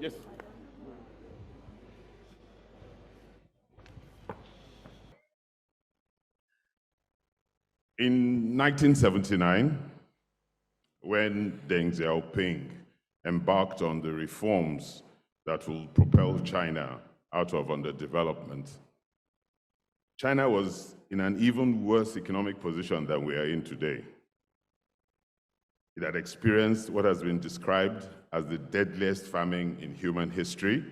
Yes. In 1979, when Deng Xiaoping embarked on the reforms that will propel China out of underdevelopment, China was in an even worse economic position than we are in today. It had experienced what has been described as the deadliest famine in human history,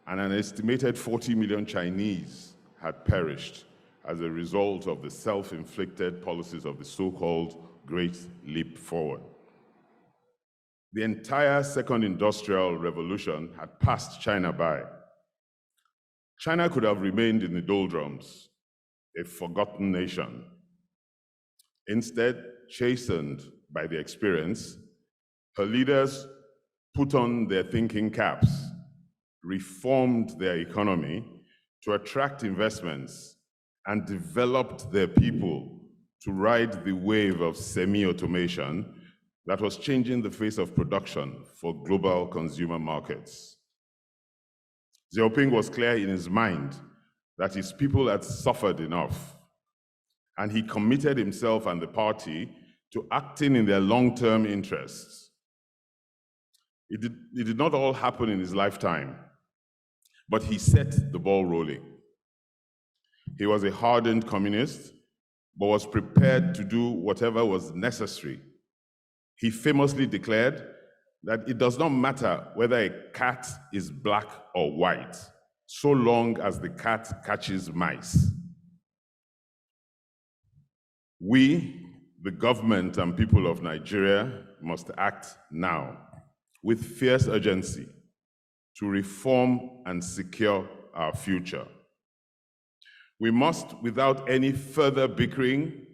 and an estimated 40 million Chinese had perished as a result of the self-inflicted policies of the so-called Great Leap Forward. The entire Second Industrial Revolution had passed China by. China could have remained in the doldrums, a forgotten nation. Instead, chastened by the experience, her leaders put on their thinking caps, reformed their economy to attract investments, and developed their people to ride the wave of semi-automation that was changing the face of production for global consumer markets. Xiaoping was clear in his mind that his people had suffered enough, and he committed himself and the party to acting in their long-term interests. It did not all happen in his lifetime, but he set the ball rolling. He was a hardened communist, but was prepared to do whatever was necessary. He famously declared that it does not matter whether a cat is black or white, so long as the cat catches mice. We, the government and people of Nigeria, must act now with fierce urgency to reform and secure our future. We must, without any further bickering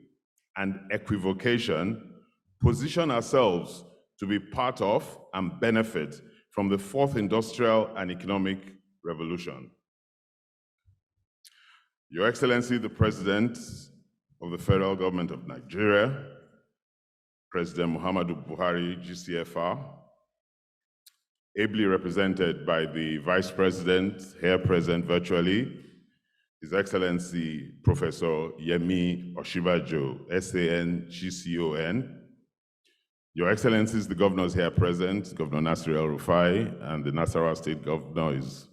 and equivocation, position ourselves to be part of and benefit from the fourth industrial and economic revolution. Your Excellency, the President of the Federal Government of Nigeria, President Muhammadu Buhari, GCFR, ably represented by the Vice President, here present virtually, His Excellency Professor Yemi Osinbajo, SAN GCON, Your Excellencies, the governors here present, Governor Nasir El-Rufai, and the Nasarawa State Governor is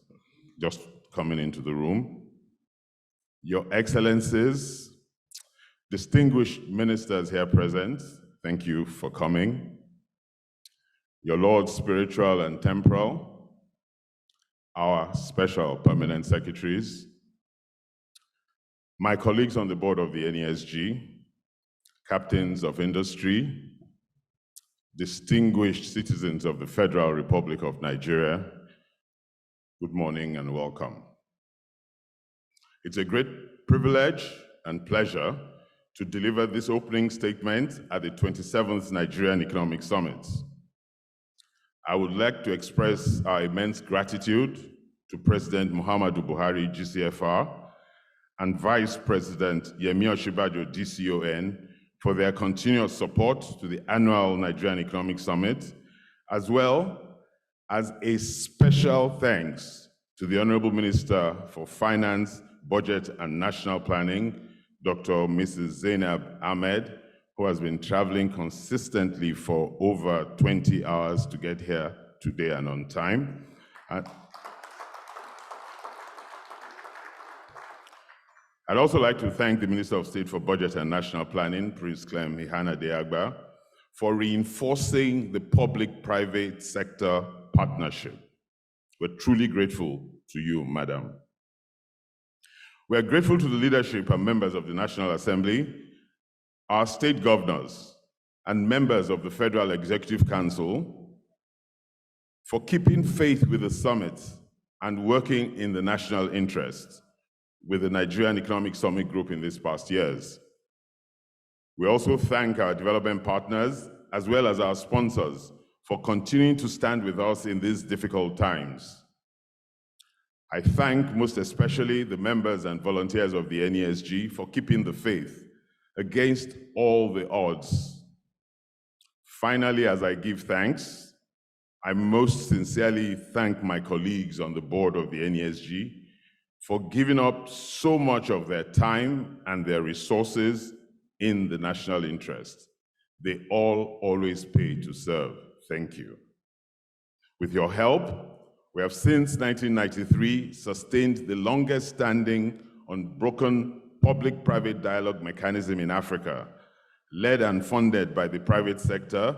just coming into the room. Your Excellencies, distinguished ministers here present, thank you for coming. Your Lords spiritual and temporal, our special permanent secretaries, my colleagues on the board of the NESG, captains of industry, distinguished citizens of the Federal Republic of Nigeria, good morning and welcome. It's a great privilege and pleasure to deliver this opening statement at the 27th Nigerian Economic Summit. I would like to express our immense gratitude to President Muhammadu Buhari, GCFR, and Vice President Yemi Osinbajo, DCON, for their continuous support to the annual Nigerian Economic Summit, as well as a special thanks to the Honourable Minister for Finance, Budget and National Planning, Dr. Mrs. Zainab Ahmed, who has been traveling consistently for over 20 hours to get here today and on time. I'd also like to thank the Minister of State for Budget and National Planning, Prince Clem Ihana Deagba, for reinforcing the public-private sector partnership. We're truly grateful to you, Madam. We're grateful to the leadership and members of the National Assembly, our state governors, and members of the Federal Executive Council for keeping faith with the summit and working in the national interest with the Nigerian Economic Summit Group in these past years. We also thank our development partners as well as our sponsors for continuing to stand with us in these difficult times. I thank most especially the members and volunteers of the NESG for keeping the faith against all the odds. Finally, as I give thanks, I most sincerely thank my colleagues on the board of the NESG for giving up so much of their time and their resources in the national interest. They all always pay to serve. Thank you. With your help, we have since 1993 sustained the longest standing unbroken public-private dialogue mechanism in Africa, led and funded by the private sector,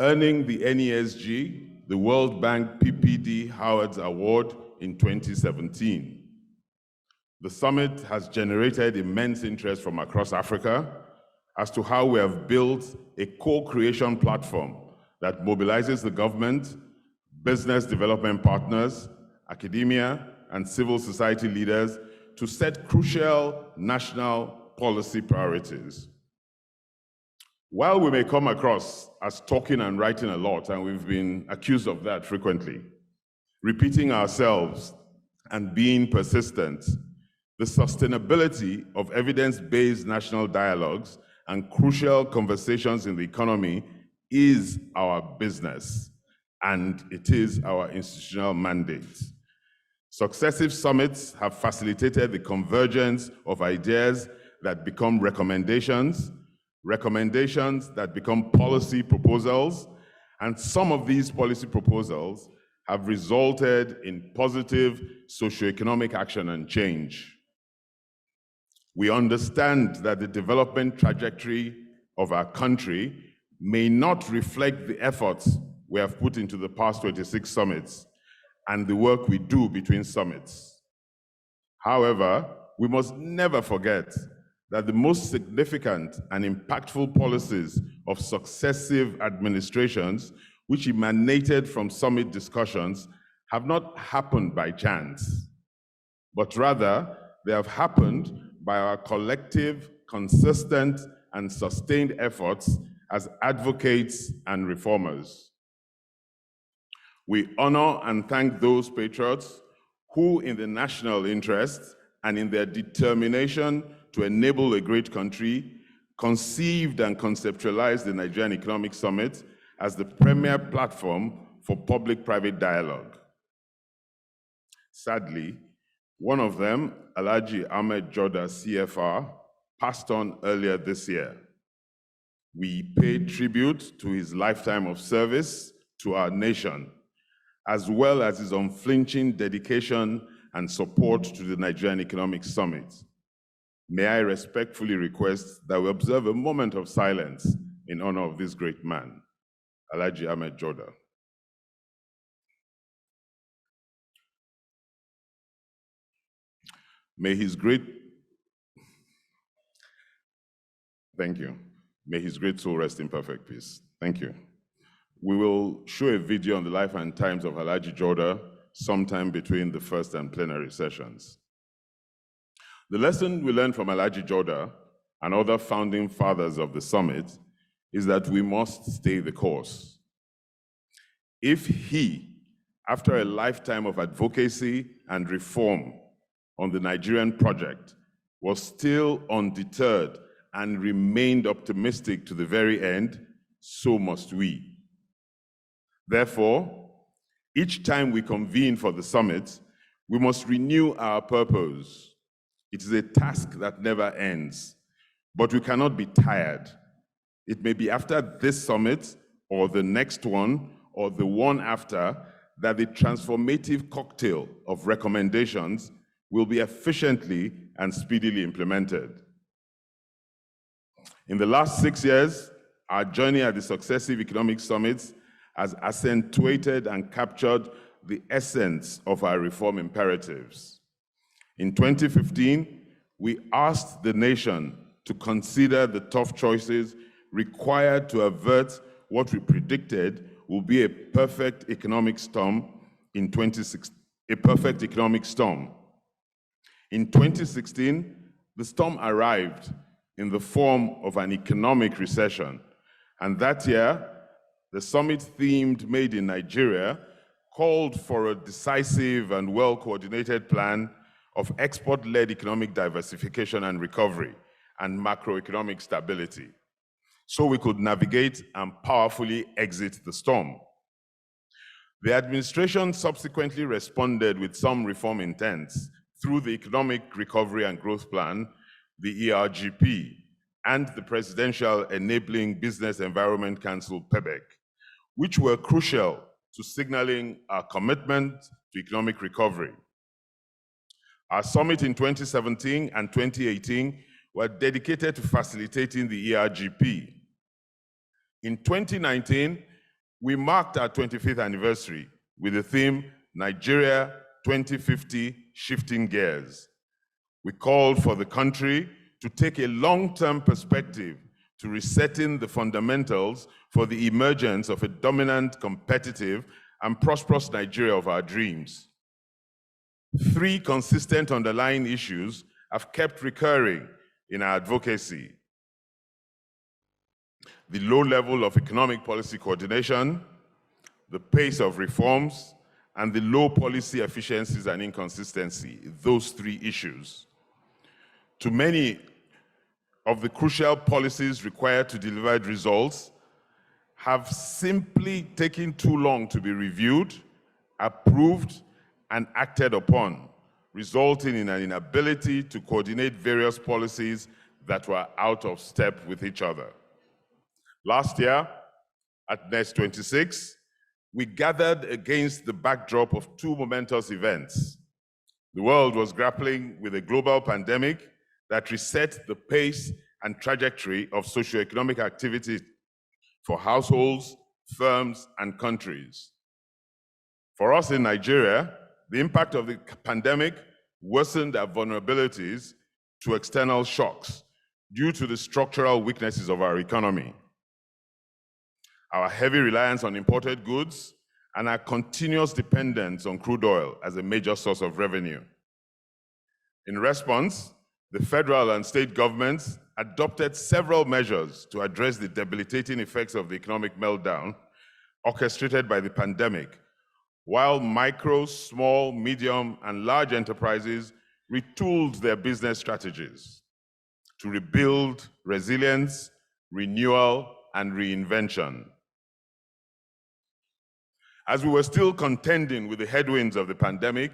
earning the NESG the World Bank PPD Howard's Award in 2017. The summit has generated immense interest from across Africa as to how we have built a co-creation platform that mobilizes the government, business development partners, academia, and civil society leaders to set crucial national policy priorities. While we may come across as talking and writing a lot, and we've been accused of that frequently, repeating ourselves and being persistent, the sustainability of evidence-based national dialogues and crucial conversations in the economy is our business, and it is our institutional mandate. Successive summits have facilitated the convergence of ideas that become recommendations, recommendations that become policy proposals, and some of these policy proposals have resulted in positive socioeconomic action and change. We understand that the development trajectory of our country may not reflect the efforts we have put into the past 26 summits and the work we do between summits. However, we must never forget that the most significant and impactful policies of successive administrations which emanated from summit discussions have not happened by chance, but rather they have happened by our collective, consistent, and sustained efforts as advocates and reformers. We honor and thank those patriots who, in the national interest and in their determination to enable a great country, conceived and conceptualized the Nigerian Economic Summit as the premier platform for public-private dialogue. Sadly, one of them, Alhaji Ahmed Joda, CFR, passed on earlier this year. We pay tribute to his lifetime of service to our nation, as well as his unflinching dedication and support to the Nigerian Economic Summit. May I respectfully request that we observe a moment of silence in honor of this great man, Alhaji Ahmed Joda. May his great soul rest in perfect peace. Thank you. We will show a video on the life and times of Alhaji Joda sometime between the first and plenary sessions. The lesson we learned from Alhaji Joda and other founding fathers of the summit is that we must stay the course. If he, after a lifetime of advocacy and reform on the Nigerian project, was still undeterred and remained optimistic to the very end, so must we. Therefore, each time we convene for the summit, we must renew our purpose. It is a task that never ends, but we cannot be tired. It may be after this summit, or the next one, or the one after, that the transformative cocktail of recommendations will be efficiently and speedily implemented. In the last 6 years, our journey at the successive economic summits has accentuated and captured the essence of our reform imperatives. In 2015, we asked the nation to consider the tough choices required to avert what we predicted will be a perfect economic storm in 2016. In 2016, the storm arrived in the form of an economic recession, and that year, the summit-themed Made in Nigeria called for a decisive and well-coordinated plan of export-led economic diversification and recovery and macroeconomic stability, so we could navigate and powerfully exit the storm. The administration subsequently responded with some reform intents through the Economic Recovery and Growth Plan, the ERGP, and the Presidential Enabling Business Environment Council, PEBEC, which were crucial to signaling our commitment to economic recovery. Our summit in 2017 and 2018 were dedicated to facilitating the ERGP. In 2019, we marked our 25th anniversary with the theme, Nigeria 2050, Shifting Gears. We called for the country to take a long-term perspective to resetting the fundamentals for the emergence of a dominant, competitive, and prosperous Nigeria of our dreams. 3 consistent underlying issues have kept recurring in our advocacy: the low level of economic policy coordination, the pace of reforms, and the low policy efficiencies and inconsistency, those 3 issues. Too many of the crucial policies required to deliver results have simply taken too long to be reviewed, approved, and acted upon, resulting in an inability to coordinate various policies that were out of step with each other. Last year, at NESG26, we gathered against the backdrop of 2 momentous events. The world was grappling with a global pandemic that reset the pace and trajectory of socioeconomic activity for households, firms, and countries. For us in Nigeria, the impact of the pandemic worsened our vulnerabilities to external shocks due to the structural weaknesses of our economy, our heavy reliance on imported goods, and our continuous dependence on crude oil as a major source of revenue. In response, the federal and state governments adopted several measures to address the debilitating effects of the economic meltdown orchestrated by the pandemic, while micro, small, medium, and large enterprises retooled their business strategies to rebuild resilience, renewal, and reinvention. As we were still contending with the headwinds of the pandemic,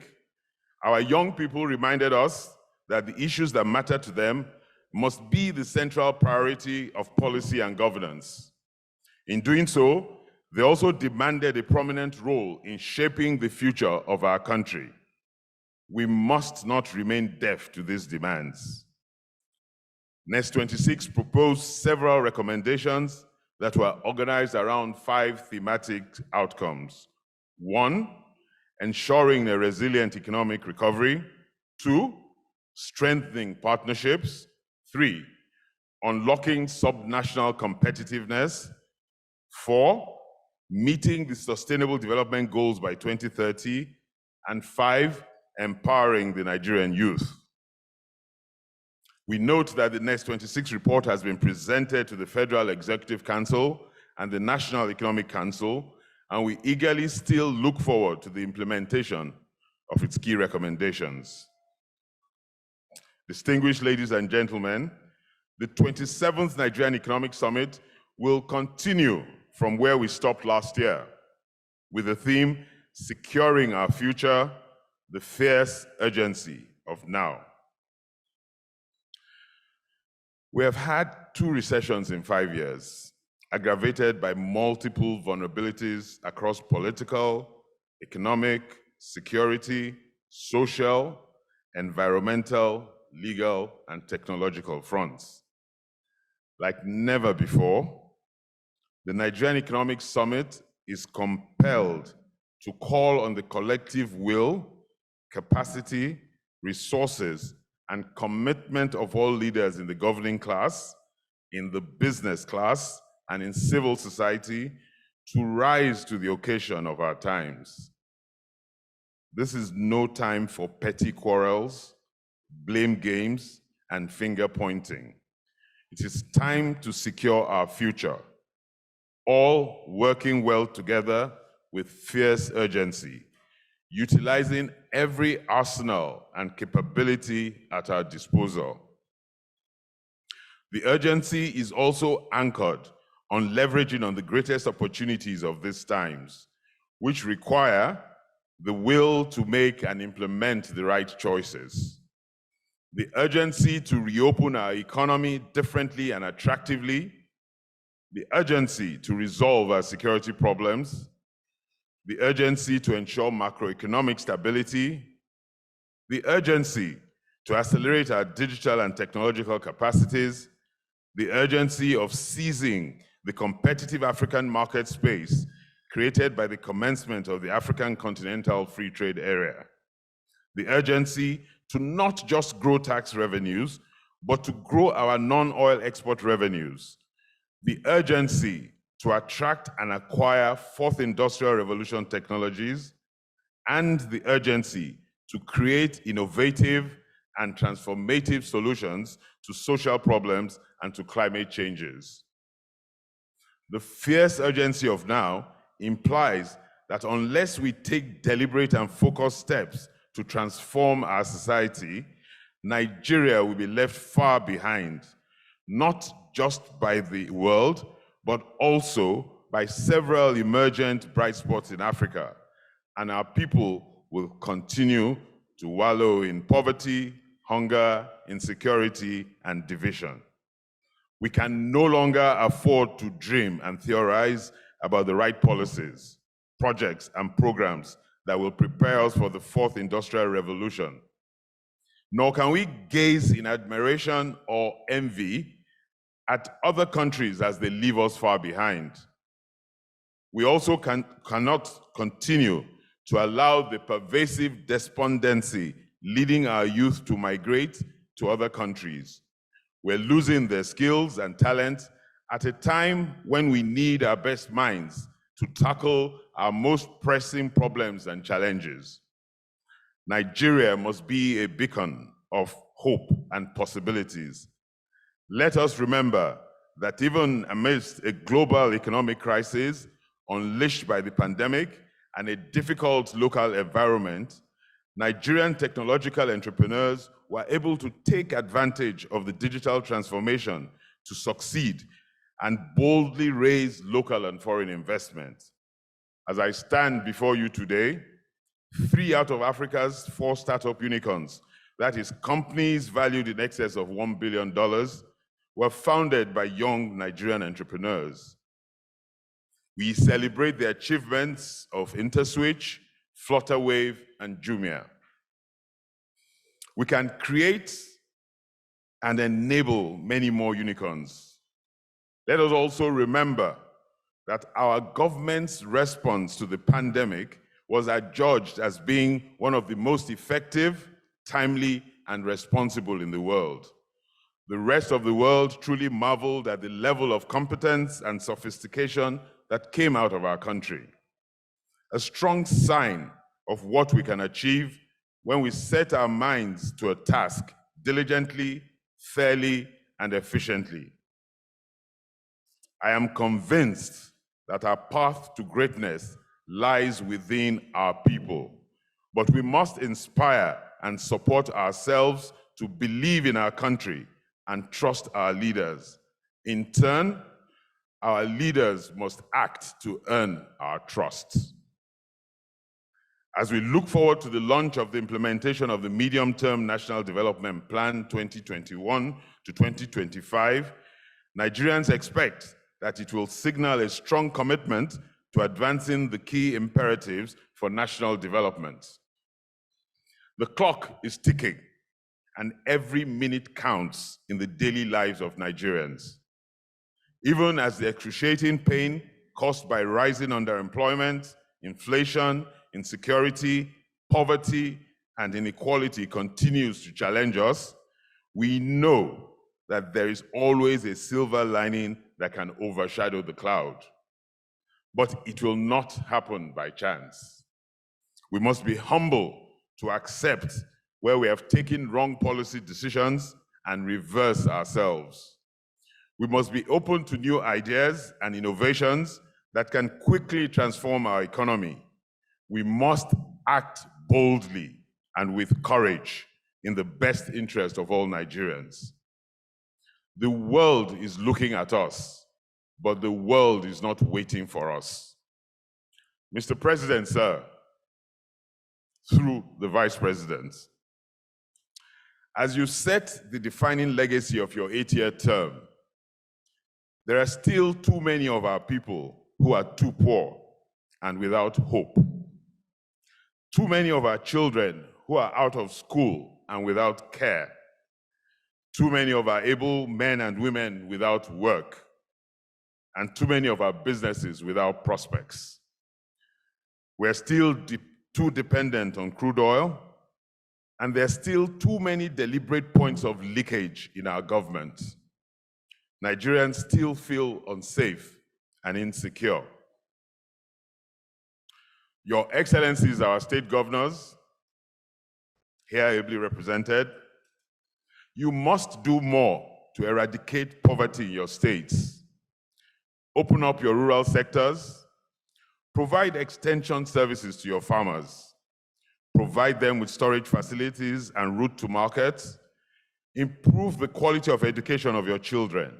our young people reminded us that the issues that matter to them must be the central priority of policy and governance. In doing so, they also demanded a prominent role in shaping the future of our country. We must not remain deaf to these demands. NESG26 proposed several recommendations that were organized around 5 thematic outcomes. 1, ensuring a resilient economic recovery. 2, strengthening partnerships. 3, unlocking subnational competitiveness. 4, meeting the Sustainable Development Goals by 2030. And 5, empowering the Nigerian youth. We note that the NESG26 report has been presented to the Federal Executive Council and the National Economic Council, and we eagerly still look forward to the implementation of its key recommendations. Distinguished ladies and gentlemen, the 27th Nigerian Economic Summit will continue from where we stopped last year, with the theme, Securing Our Future, the Fierce Urgency of Now. We have had 2 recessions in 5 years, aggravated by multiple vulnerabilities across political, economic, security, social, environmental, legal, and technological fronts. Like never before, the Nigerian Economic Summit is compelled to call on the collective will, capacity, resources, and commitment of all leaders in the governing class, in the business class, and in civil society to rise to the occasion of our times. This is no time for petty quarrels, blame games, and finger pointing. It is time to secure our future, all working well together with fierce urgency, utilizing every arsenal and capability at our disposal. The urgency is also anchored on leveraging on the greatest opportunities of these times, which require the will to make and implement the right choices. The urgency to reopen our economy differently and attractively, the urgency to resolve our security problems, the urgency to ensure macroeconomic stability, the urgency to accelerate our digital and technological capacities, the urgency of seizing the competitive African market space created by the commencement of the African Continental Free Trade Area, the urgency to not just grow tax revenues, but to grow our non-oil export revenues, the urgency to attract and acquire fourth industrial revolution technologies, and the urgency to create innovative and transformative solutions to social problems and to climate changes. The fierce urgency of now implies that unless we take deliberate and focused steps to transform our society, Nigeria will be left far behind, not just by the world, but also by several emergent bright spots in Africa, and our people will continue to wallow in poverty, hunger, insecurity, and division. We can no longer afford to dream and theorize about the right policies, projects, and programs that will prepare us for the fourth industrial revolution. Nor can we gaze in admiration or envy at other countries as they leave us far behind. We also cannot continue to allow the pervasive despondency leading our youth to migrate to other countries. We're losing their skills and talent at a time when we need our best minds to tackle our most pressing problems and challenges. Nigeria must be a beacon of hope and possibilities. Let us remember that even amidst a global economic crisis unleashed by the pandemic and a difficult local environment, Nigerian technological entrepreneurs were able to take advantage of the digital transformation to succeed and boldly raise local and foreign investment. As I stand before you today, 3 out of Africa's 4 startup unicorns, that is, companies valued in excess of $1 billion, were founded by young Nigerian entrepreneurs. We celebrate the achievements of InterSwitch, Flutterwave, and Jumia. We can create and enable many more unicorns. Let us also remember that our government's response to the pandemic was adjudged as being one of the most effective, timely, and responsible in the world. The rest of the world truly marveled at the level of competence and sophistication that came out of our country. A strong sign of what we can achieve when we set our minds to a task diligently, fairly, and efficiently. I am convinced that our path to greatness lies within our people, but we must inspire and support ourselves to believe in our country and trust our leaders. In turn, our leaders must act to earn our trust. As we look forward to the launch of the implementation of the Medium-Term National Development Plan 2021 to 2025, Nigerians expect that it will signal a strong commitment to advancing the key imperatives for national development. The clock is ticking, and every minute counts in the daily lives of Nigerians. Even as the excruciating pain caused by rising underemployment, inflation, insecurity, poverty, and inequality continues to challenge us, we know that there is always a silver lining that can overshadow the cloud. But it will not happen by chance. We must be humble to accept where we have taken wrong policy decisions and reverse ourselves. We must be open to new ideas and innovations that can quickly transform our economy. We must act boldly and with courage in the best interest of all Nigerians. The world is looking at us, but the world is not waiting for us. Mr. President, sir, through the Vice President, as you set the defining legacy of your 8-year term, there are still too many of our people who are too poor and without hope. Too many of our children who are out of school and without care. Too many of our able men and women without work. And too many of our businesses without prospects. We're still too dependent on crude oil, and there are still too many deliberate points of leakage in our government. Nigerians still feel unsafe and insecure. Your Excellencies, our state governors, here ably represented, you must do more to eradicate poverty in your states. Open up your rural sectors, provide extension services to your farmers, provide them with storage facilities and route to markets, improve the quality of education of your children,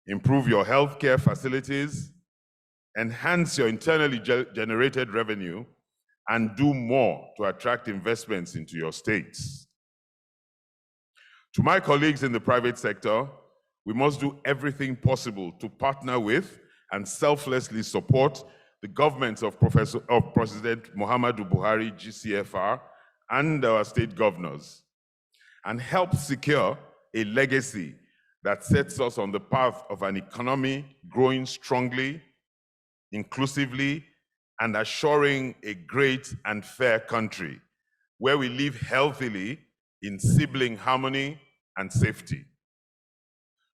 improve your healthcare facilities, enhance your internally generated revenue, and do more to attract investments into your states. To my colleagues in the private sector, we must do everything possible to partner with and selflessly support the governments of President Muhammadu Buhari, GCFR, and our state governors, and help secure a legacy that sets us on the path of an economy growing strongly, inclusively, and assuring a great and fair country where we live healthily in sibling harmony and safety.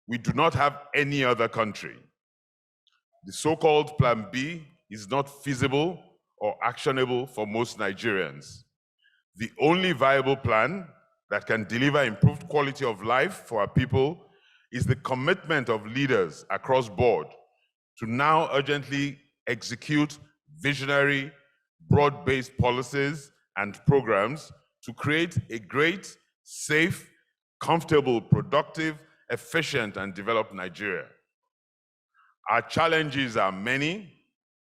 We do not have any other country. The so-called Plan B is not feasible or actionable for most Nigerians. The only viable plan that can deliver improved quality of life for our people is the commitment of leaders across board to now urgently execute visionary, broad-based policies and programs to create a great, safe, comfortable, productive, efficient, and developed Nigeria. Our challenges are many,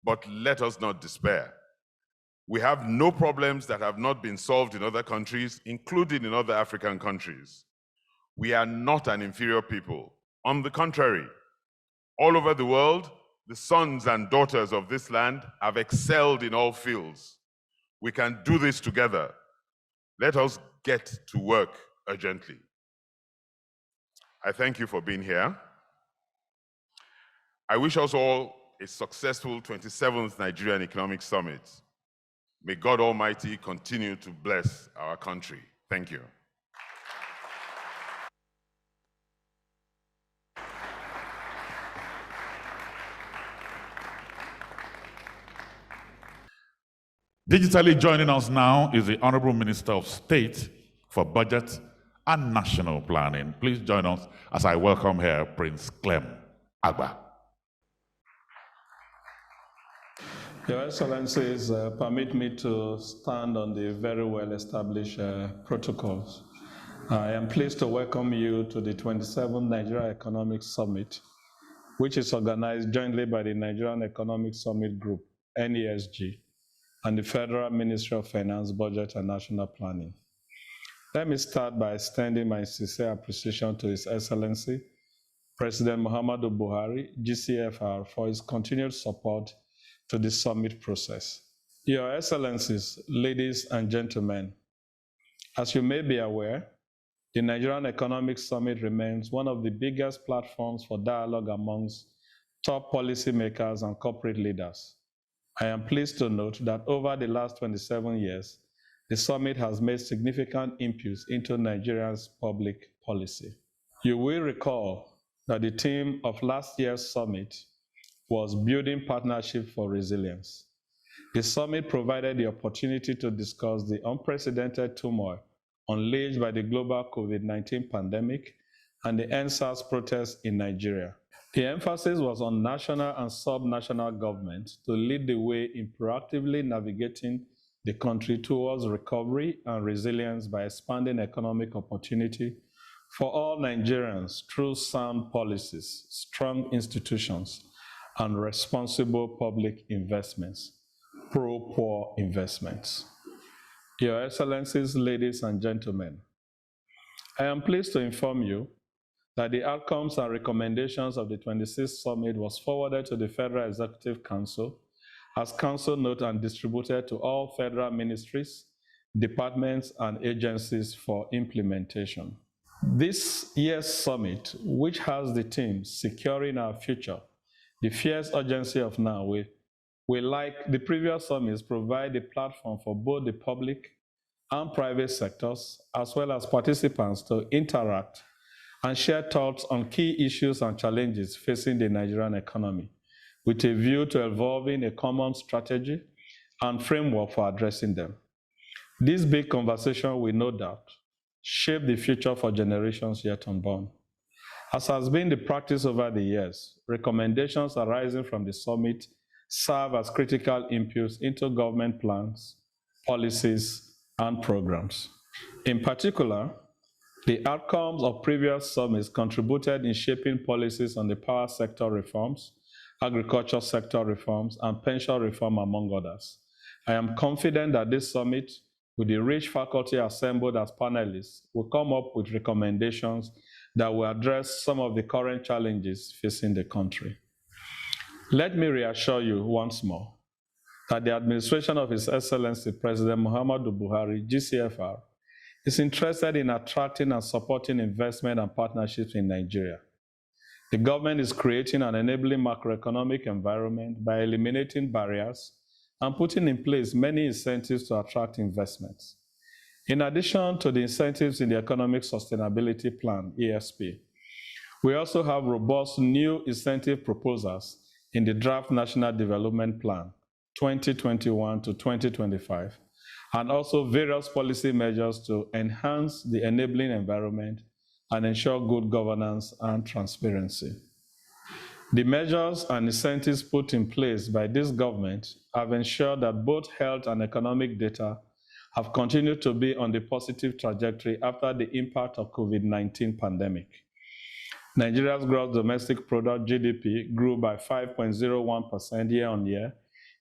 but let us not despair. We have no problems that have not been solved in other countries, including in other African countries. We are not an inferior people. On the contrary, all over the world, the sons and daughters of this land have excelled in all fields. We can do this together. Let us get to work urgently. I thank you for being here. I wish us all a successful 27th Nigerian Economic Summit. May God Almighty continue to bless our country. Thank you. Digitally joining us now is the Honourable Minister of State for Budget and National Planning. Please join us as I welcome here Prince Clem Agba. Your Excellencies, permit me to stand on the very well-established protocols. I am pleased to welcome you to the 27th Nigeria Economic Summit, which is organized jointly by the Nigerian Economic Summit Group, NESG, and the Federal Ministry of Finance, Budget and National Planning. Let me start by extending my sincere appreciation to His Excellency, President Muhammadu Buhari, GCFR, for his continued support to the summit process. Your Excellencies, ladies and gentlemen, as you may be aware, the Nigerian Economic Summit remains one of the biggest platforms for dialogue amongst top policymakers and corporate leaders. I am pleased to note that over the last 27 years, the summit has made significant inputs into Nigeria's public policy. You will recall that the theme of last year's summit was Building Partnership for Resilience. The summit provided the opportunity to discuss the unprecedented turmoil unleashed by the global COVID-19 pandemic and the NSAS protests in Nigeria. The emphasis was on national and sub-national governments to lead the way in proactively navigating the country towards recovery and resilience by expanding economic opportunity for all Nigerians through sound policies, strong institutions, and responsible public investments. pro-poor investments. Your Excellencies, ladies and gentlemen, I am pleased to inform you that the outcomes and recommendations of the 26th Summit was forwarded to the Federal Executive Council as Council note and distributed to all federal ministries, departments, and agencies for implementation. This year's summit, which has the theme Securing Our Future, the fierce urgency of now, will, like the previous summits, provide a platform for both the public and private sectors, as well as participants, to interact and share thoughts on key issues and challenges facing the Nigerian economy, with a view to evolving a common strategy and framework for addressing them. This big conversation will no doubt shape the future for generations yet unborn. As has been the practice over the years, recommendations arising from the summit serve as critical inputs into government plans, policies, and programs. In particular, the outcomes of previous summits contributed in shaping policies on the power sector reforms, agriculture sector reforms, and pension reform, among others. I am confident that this summit, with the rich faculty assembled as panelists, will come up with recommendations that will address some of the current challenges facing the country. Let me reassure you once more that the administration of His Excellency President Muhammadu Buhari, GCFR, is interested in attracting and supporting investment and partnerships in Nigeria. The government is creating an enabling macroeconomic environment by eliminating barriers and putting in place many incentives to attract investments. In addition to the incentives in the Economic Sustainability Plan, ESP, we also have robust new incentive proposals in the Draft National Development Plan, 2021 to 2025, and also various policy measures to enhance the enabling environment and ensure good governance and transparency. The measures and incentives put in place by this government have ensured that both health and economic data have continued to be on the positive trajectory after the impact of COVID-19 pandemic. Nigeria's gross domestic product, GDP, grew by 5.01% year-on-year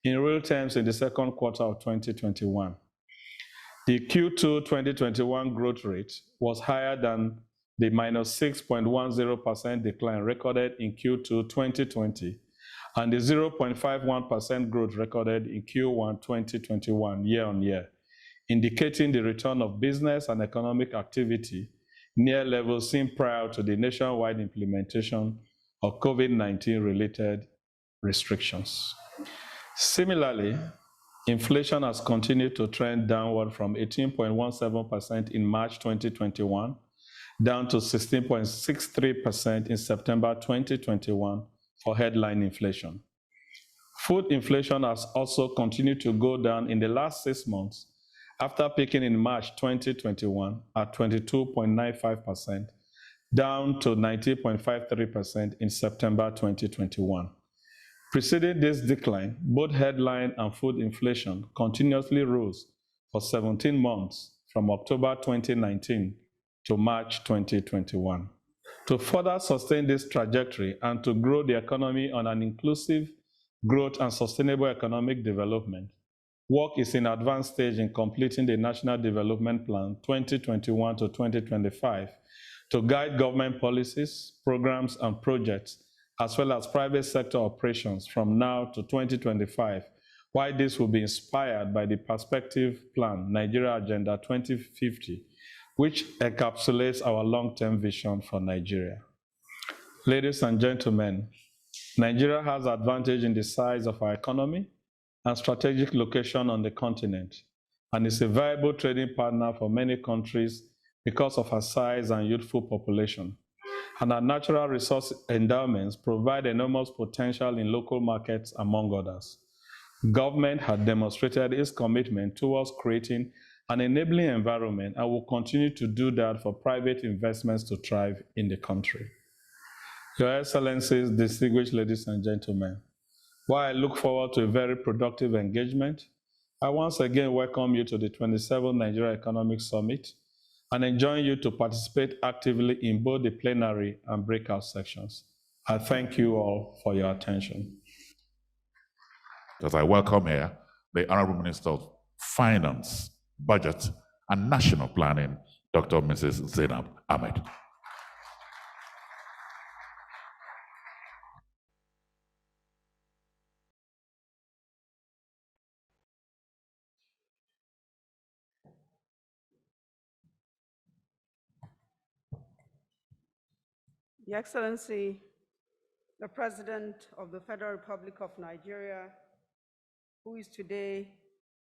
in real terms in the second quarter of 2021. The Q2 2021 growth rate was higher than the -6.10% decline recorded in Q2 2020 and the 0.51% growth recorded in Q1 2021 year-on-year, indicating the return of business and economic activity near levels seen prior to the nationwide implementation of COVID-19 related restrictions. Similarly, inflation has continued to trend downward from 18.17% in March 2021 down to 16.63% in September 2021 for headline inflation. Food inflation has also continued to go down in the last 6 months after peaking in March 2021 at 22.95%, down to 19.53% in September 2021. Preceding this decline, both headline and food inflation continuously rose for 17 months from October 2019 to March 2021. To further sustain this trajectory and to grow the economy on an inclusive growth and sustainable economic development, work is in advanced stage in completing the National Development Plan 2021 to 2025 to guide government policies, programs, and projects, as well as private sector operations from now to 2025, while this will be inspired by the Perspective Plan, Nigeria Agenda 2050, which encapsulates our long-term vision for Nigeria. Ladies and gentlemen, Nigeria has advantage in the size of our economy and strategic location on the continent, and is a viable trading partner for many countries because of our size and youthful population. And our natural resource endowments provide enormous potential in local markets, among others. Government has demonstrated its commitment towards creating an enabling environment and will continue to do that for private investments to thrive in the country. Your Excellencies, distinguished ladies and gentlemen, while I look forward to a very productive engagement, I once again welcome you to the 27th Nigeria Economic Summit and enjoin you to participate actively in both the plenary and breakout sections. I thank you all for your attention. As I welcome here the Honourable Minister of Finance, Budget and National Planning, Dr. Mrs. Zainab Ahmed. Your Excellency, the President of the Federal Republic of Nigeria, who is today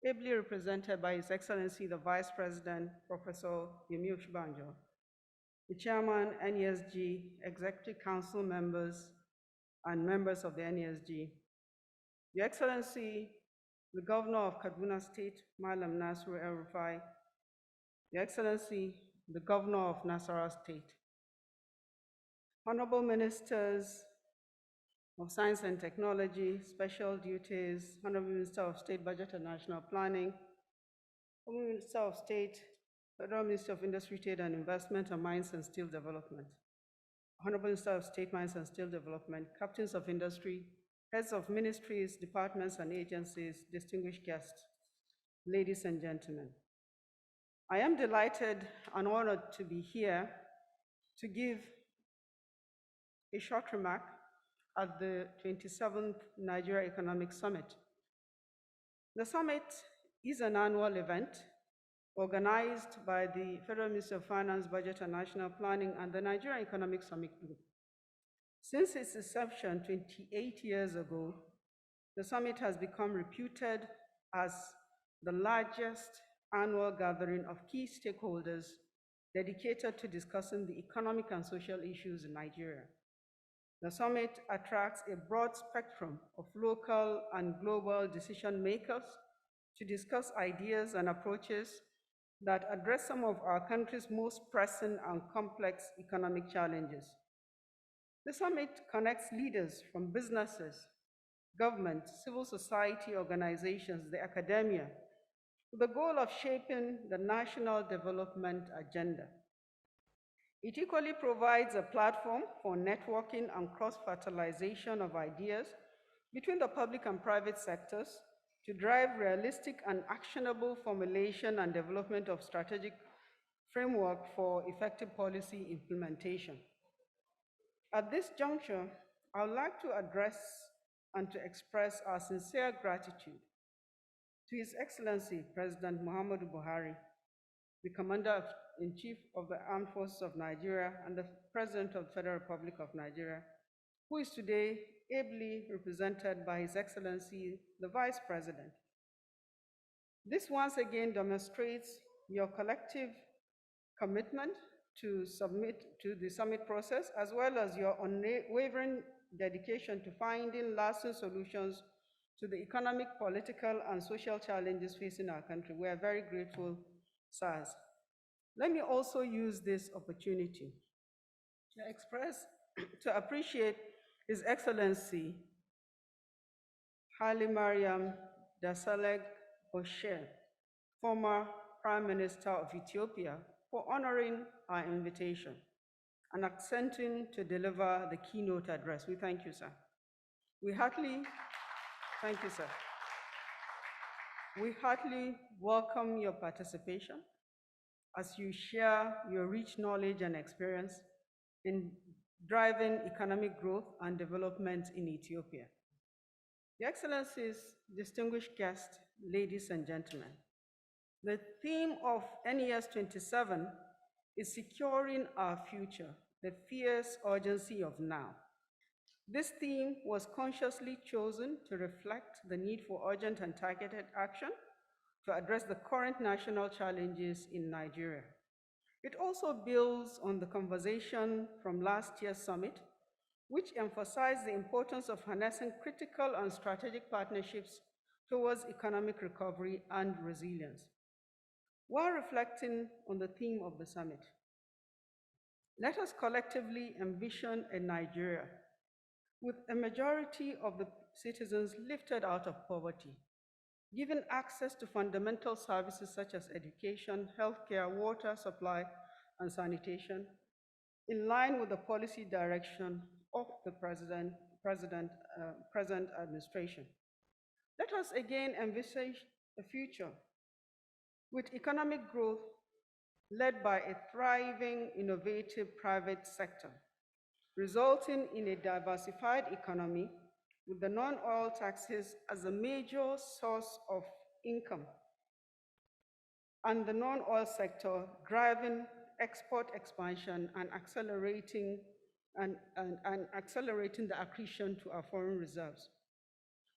ably represented by His Excellency, the Vice President, Professor Yemi Osinbajo, the Chairman, NESG, Executive Council members, and members of the NESG, Your Excellency, the Governor of Kaduna State, Malam Nasru El-Rufai, Your Excellency, the Governor of Nasarawa State, Honorable Ministers of Science and Technology, Special Duties, Honorable Minister of State Budget and National Planning, Honorable Minister of State, Federal Minister of Industry, Trade and Investment, and Mines and Steel Development, Honorable Minister of State Mines and Steel Development, Captains of Industry, Heads of Ministries, Departments and Agencies, distinguished guests, ladies and gentlemen. I am delighted and honored to be here to give a short remark at the 27th Nigeria Economic Summit. The summit is an annual event organized by the Federal Ministry of Finance, Budget and National Planning and the Nigerian Economic Summit Group. Since its inception 28 years ago, the summit has become reputed as the largest annual gathering of key stakeholders dedicated to discussing the economic and social issues in Nigeria. The summit attracts a broad spectrum of local and global decision makers to discuss ideas and approaches that address some of our country's most pressing and complex economic challenges. The summit connects leaders from businesses, government, civil society organizations, the academia, with the goal of shaping the national development agenda. It equally provides a platform for networking and cross-fertilization of ideas between the public and private sectors to drive realistic and actionable formulation and development of strategic framework for effective policy implementation. At this juncture, I would like to address and to express our sincere gratitude to His Excellency President Muhammadu Buhari, the Commander-in-Chief of the Armed Forces of Nigeria and the President of the Federal Republic of Nigeria, who is today ably represented by His Excellency, the Vice President. This once again demonstrates your collective commitment to submit to the summit process, as well as your unwavering dedication to finding lasting solutions to the economic, political, and social challenges facing our country. We are very grateful, sirs. Let me also use this opportunity to appreciate His Excellency Haile Mariam Desalegn Oshé, former Prime Minister of Ethiopia, for honoring our invitation and accepting to deliver the keynote address. We thank you, sir. Thank you, sir. We heartily welcome your participation as you share your rich knowledge and experience in driving economic growth and development in Ethiopia. Your Excellencies, distinguished guests, ladies and gentlemen, the theme of NES27 is securing our future, the fierce urgency of now. This theme was consciously chosen to reflect the need for urgent and targeted action to address the current national challenges in Nigeria. It also builds on the conversation from last year's summit, which emphasized the importance of harnessing critical and strategic partnerships towards economic recovery and resilience. While reflecting on the theme of the summit, let us collectively envision a Nigeria with a majority of the citizens lifted out of poverty, given access to fundamental services such as education, healthcare, water supply, and sanitation, in line with the policy direction of the present administration. Let us again envisage a future with economic growth led by a thriving, innovative private sector, resulting in a diversified economy with the non-oil taxes as a major source of income and the non-oil sector driving export expansion and accelerating the accretion to our foreign reserves.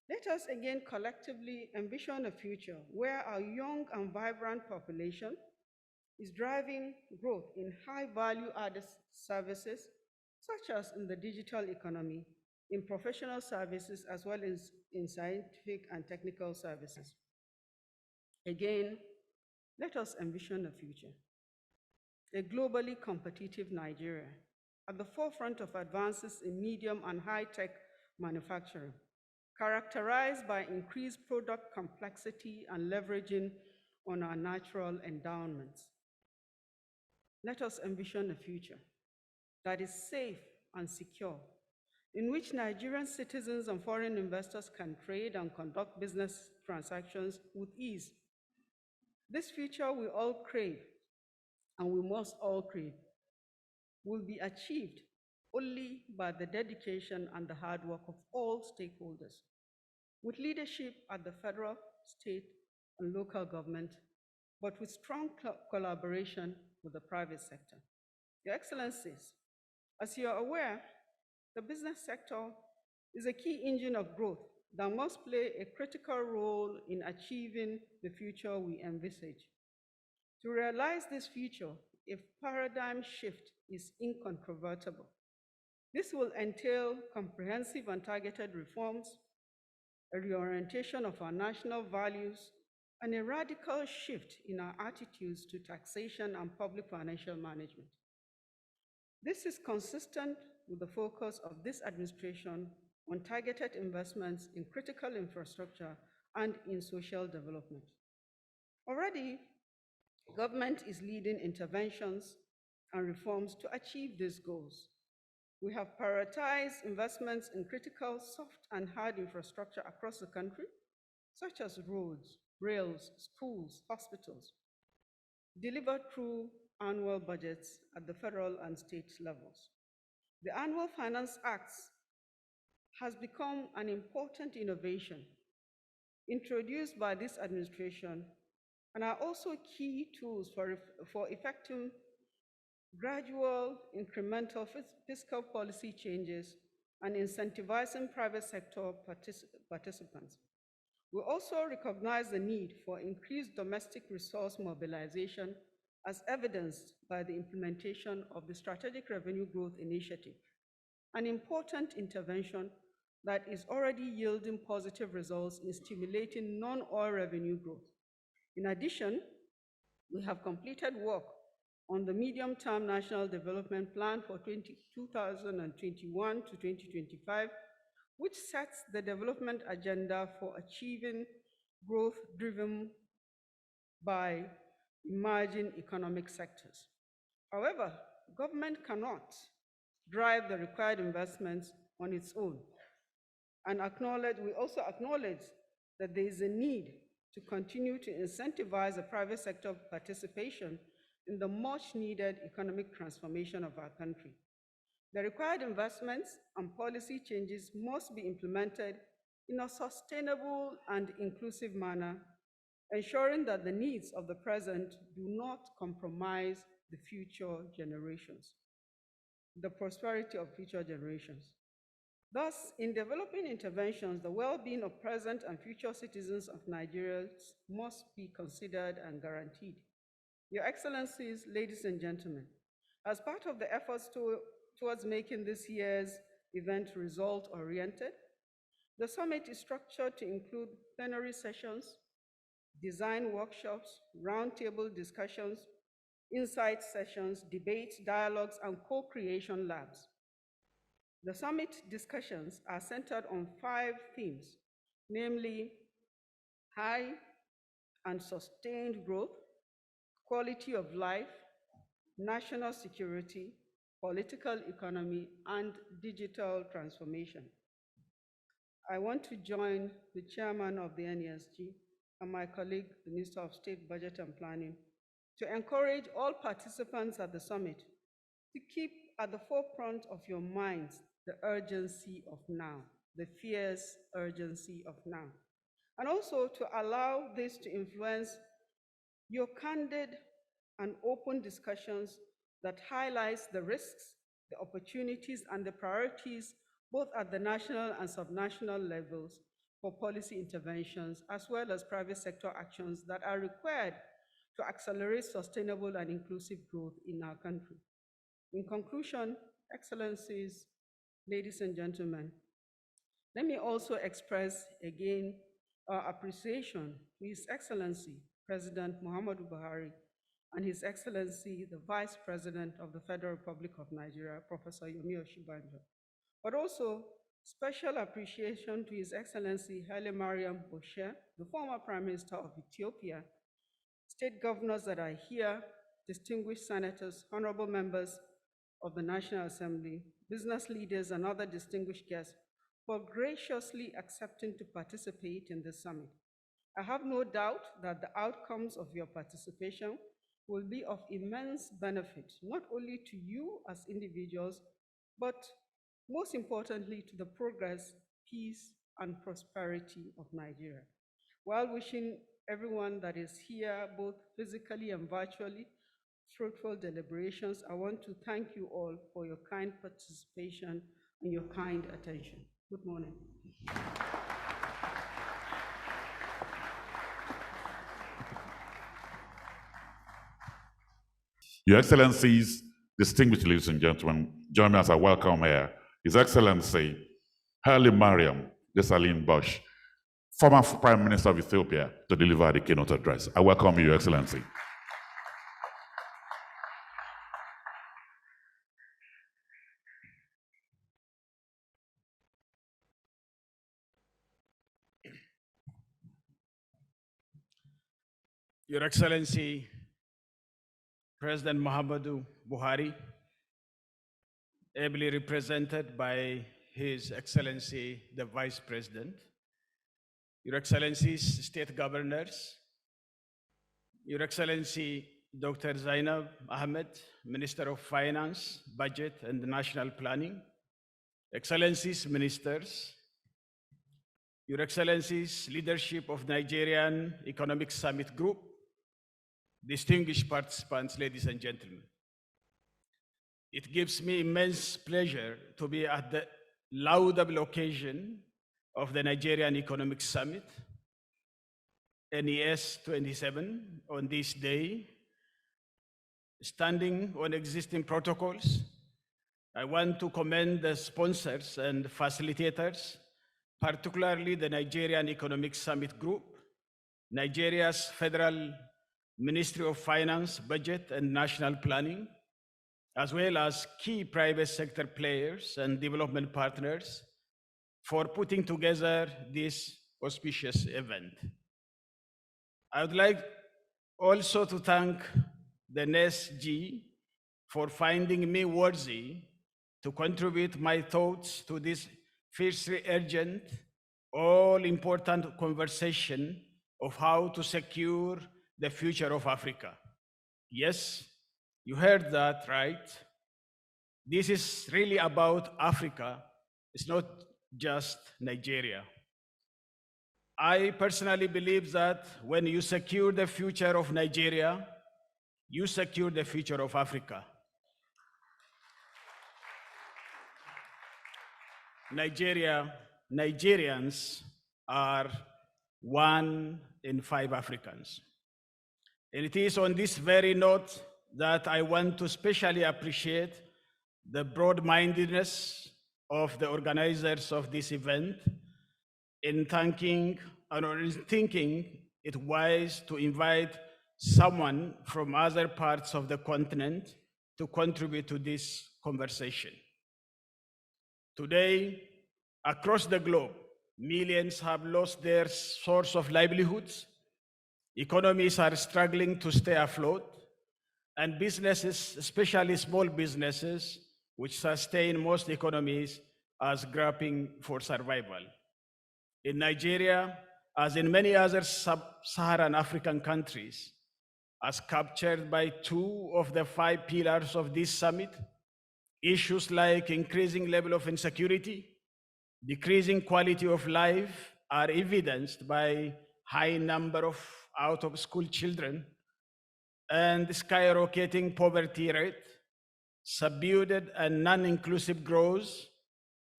Let us again collectively envision a future where our young and vibrant population is driving growth in high value-added services, such as in the digital economy, in professional services, as well as in scientific and technical services. Again, let us envision a future, a globally competitive Nigeria at the forefront of advances in medium and high-tech manufacturing, characterized by increased product complexity and leveraging on our natural endowments. Let us envision a future that is safe and secure, in which Nigerian citizens and foreign investors can trade and conduct business transactions with ease. This future we all crave, and we must all crave, will be achieved only by the dedication and the hard work of all stakeholders, with leadership at the federal, state, and local government, but with strong collaboration with the private sector. Your Excellencies, as you are aware, the business sector is a key engine of growth that must play a critical role in achieving the future we envisage. To realize this future, a paradigm shift is incontrovertible. This will entail comprehensive and targeted reforms, a reorientation of our national values, and a radical shift in our attitudes to taxation and public financial management. This is consistent with the focus of this administration on targeted investments in critical infrastructure and in social development. Already, government is leading interventions and reforms to achieve these goals. We have prioritized investments in critical soft and hard infrastructure across the country, such as roads, rails, schools, hospitals, delivered through annual budgets at the federal and state levels. The Annual Finance Acts has become an important innovation introduced by this administration and are also key tools for effective, gradual, incremental fiscal policy changes and incentivizing private sector participants. We also recognize the need for increased domestic resource mobilization as evidenced by the implementation of the Strategic Revenue Growth Initiative, an important intervention that is already yielding positive results in stimulating non-oil revenue growth. In addition, we have completed work on the medium-term National Development Plan for 2021 to 2025, which sets the development agenda for achieving growth driven by emerging economic sectors. However, government cannot drive the required investments on its own. And we also acknowledge that there is a need to continue to incentivize the private sector participation in the much needed economic transformation of our country. The required investments and policy changes must be implemented in a sustainable and inclusive manner, ensuring that the needs of the present do not compromise the future generations, the prosperity of future generations. Thus, in developing interventions, the well-being of present and future citizens of Nigeria must be considered and guaranteed. Your Excellencies, ladies and gentlemen, as part of the efforts towards making this year's event result-oriented, the summit is structured to include plenary sessions, design workshops, roundtable discussions, insight sessions, debates, dialogues, and co-creation labs. The summit discussions are centered on 5 themes, namely high and sustained growth, quality of life, national security, political economy, and digital transformation. I want to join the chairman of the NESG and my colleague, the Minister of State Budget and Planning, to encourage all participants at the summit to keep at the forefront of your minds the urgency of now, the fierce urgency of now, and also to allow this to influence your candid and open discussions that highlights the risks, the opportunities, and the priorities both at the national and subnational levels for policy interventions, as well as private sector actions that are required to accelerate sustainable and inclusive growth in our country. In conclusion, Excellencies, ladies and gentlemen, let me also express again our appreciation to His Excellency, President Muhammadu Buhari, and His Excellency, the Vice President of the Federal Republic of Nigeria, Professor Yomi Oshibanjo, but also special appreciation to His Excellency Haile Mariam Boshe, the former Prime Minister of Ethiopia, state governors that are here, distinguished senators, honorable members of the National Assembly, business leaders, and other distinguished guests for graciously accepting to participate in this summit. I have no doubt that the outcomes of your participation will be of immense benefit, not only to you as individuals, but most importantly to the progress, peace, and prosperity of Nigeria. While wishing everyone that is here, both physically and virtually, fruitful deliberations, I want to thank you all for your kind participation and your kind attention. Good morning. Your Excellencies, distinguished ladies and gentlemen, join me as I welcome here His Excellency Haile Mariam Desalegn Bush, former Prime Minister of Ethiopia, to deliver the keynote address. I welcome you, Your Excellency. Your Excellency, President Muhammadu Buhari, ably represented by His Excellency, the Vice President, Your Excellencies, State Governors, Your Excellency, Dr. Zainab Ahmed, Minister of Finance, Budget, and National Planning, Excellencies, Ministers, Your Excellencies, leadership of Nigerian Economic Summit Group, distinguished participants, ladies and gentlemen. It gives me immense pleasure to be at the laudable occasion of the Nigerian Economic Summit, NES27, on this day. Standing on existing protocols, I want to commend the sponsors and facilitators, particularly the Nigerian Economic Summit Group, Nigeria's Federal Ministry of Finance, Budget, and National Planning, as well as key private sector players and development partners for putting together this auspicious event. I would like also to thank the NESG for finding me worthy to contribute my thoughts to this fiercely urgent, all-important conversation of how to secure the future of Africa. Yes, you heard that right. This is really about Africa. It's not just Nigeria. I personally believe that when you secure the future of Nigeria, you secure the future of Africa. Nigerians are 1 in 5 Africans. And it is on this very note that I want to especially appreciate the broad-mindedness of the organizers of this event in thinking it wise to invite someone from other parts of the continent to contribute to this conversation. Today, across the globe, millions have lost their source of livelihoods. Economies are struggling to stay afloat, and businesses, especially small businesses, which sustain most economies, are grappling for survival. In Nigeria, as in many other sub-Saharan African countries, as captured by 2 of the 5 pillars of this summit, issues like increasing level of insecurity, decreasing quality of life are evidenced by high number of out-of-school children and skyrocketing poverty rate, subdued and non-inclusive growth,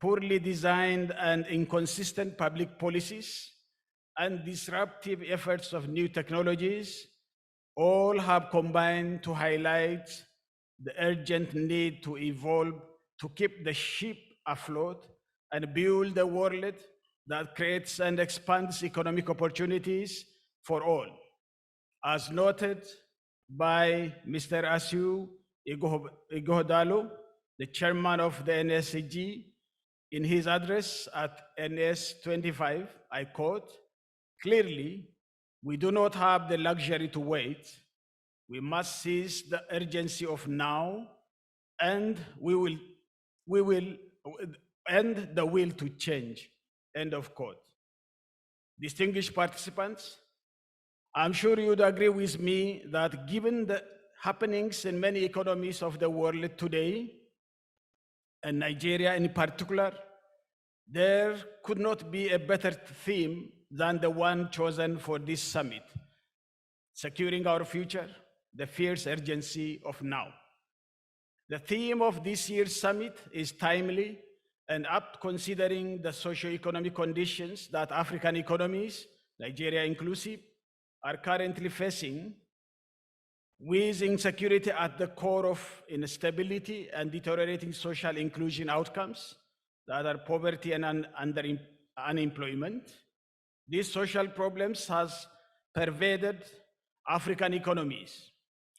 poorly designed and inconsistent public policies, and disruptive efforts of new technologies all have combined to highlight the urgent need to evolve to keep the ship afloat and build a world that creates and expands economic opportunities for all. As noted by Mr. Asiu Ighodalo, the chairman of the NESG, in his address at NES25, I quote, "Clearly, we do not have the luxury to wait. We must seize the urgency of now, and we will and the will to change." End of quote. Distinguished participants, I'm sure you'd agree with me that given the happenings in many economies of the world today, and Nigeria in particular, there could not be a better theme than the one chosen for this summit: securing our future, the fierce urgency of now. The theme of this year's summit is timely and apt considering the socio-economic conditions that African economies, Nigeria inclusive, are currently facing, with insecurity at the core of instability and deteriorating social inclusion outcomes that are poverty and unemployment. These social problems has pervaded African economies.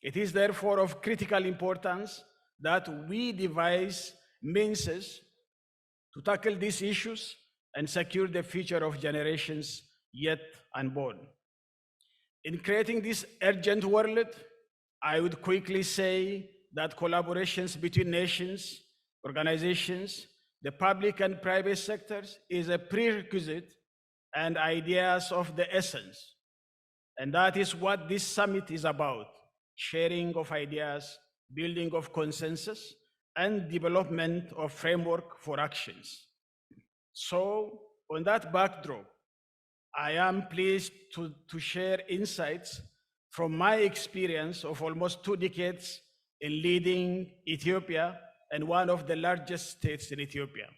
It is therefore of critical importance that we devise means to tackle these issues and secure the future of generations yet unborn. In creating this urgent world, I would quickly say that collaborations between nations, organizations, the public and private sectors is a prerequisite and ideas of the essence. And that is what this summit is about: sharing of ideas, building of consensus, and development of framework for actions. So, on that backdrop, I am pleased to share insights from my experience of almost 2 decades in leading Ethiopia and one of the largest states in Ethiopia.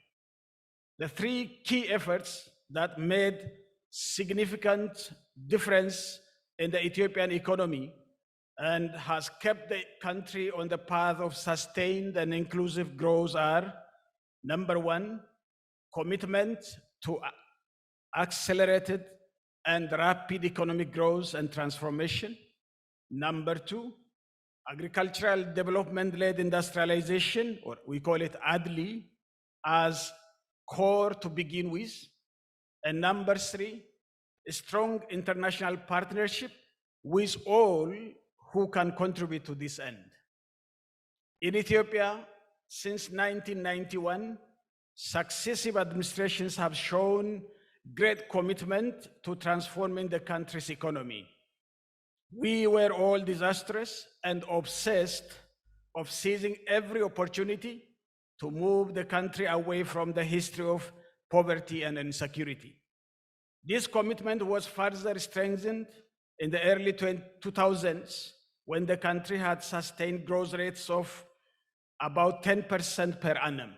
The 3 key efforts that made significant difference in the Ethiopian economy and has kept the country on the path of sustained and inclusive growth are: number 1, commitment to accelerated and rapid economic growth and transformation; number 2, agricultural development-led industrialization, or we call it ADLI, as core to begin with; and number 3, a strong international partnership with all who can contribute to this end. In Ethiopia, since 1991, successive administrations have shown great commitment to transforming the country's economy. We were all disastrous and obsessed of seizing every opportunity to move the country away from the history of poverty and insecurity. This commitment was further strengthened in the early 2000s when the country had sustained growth rates of about 10% per annum.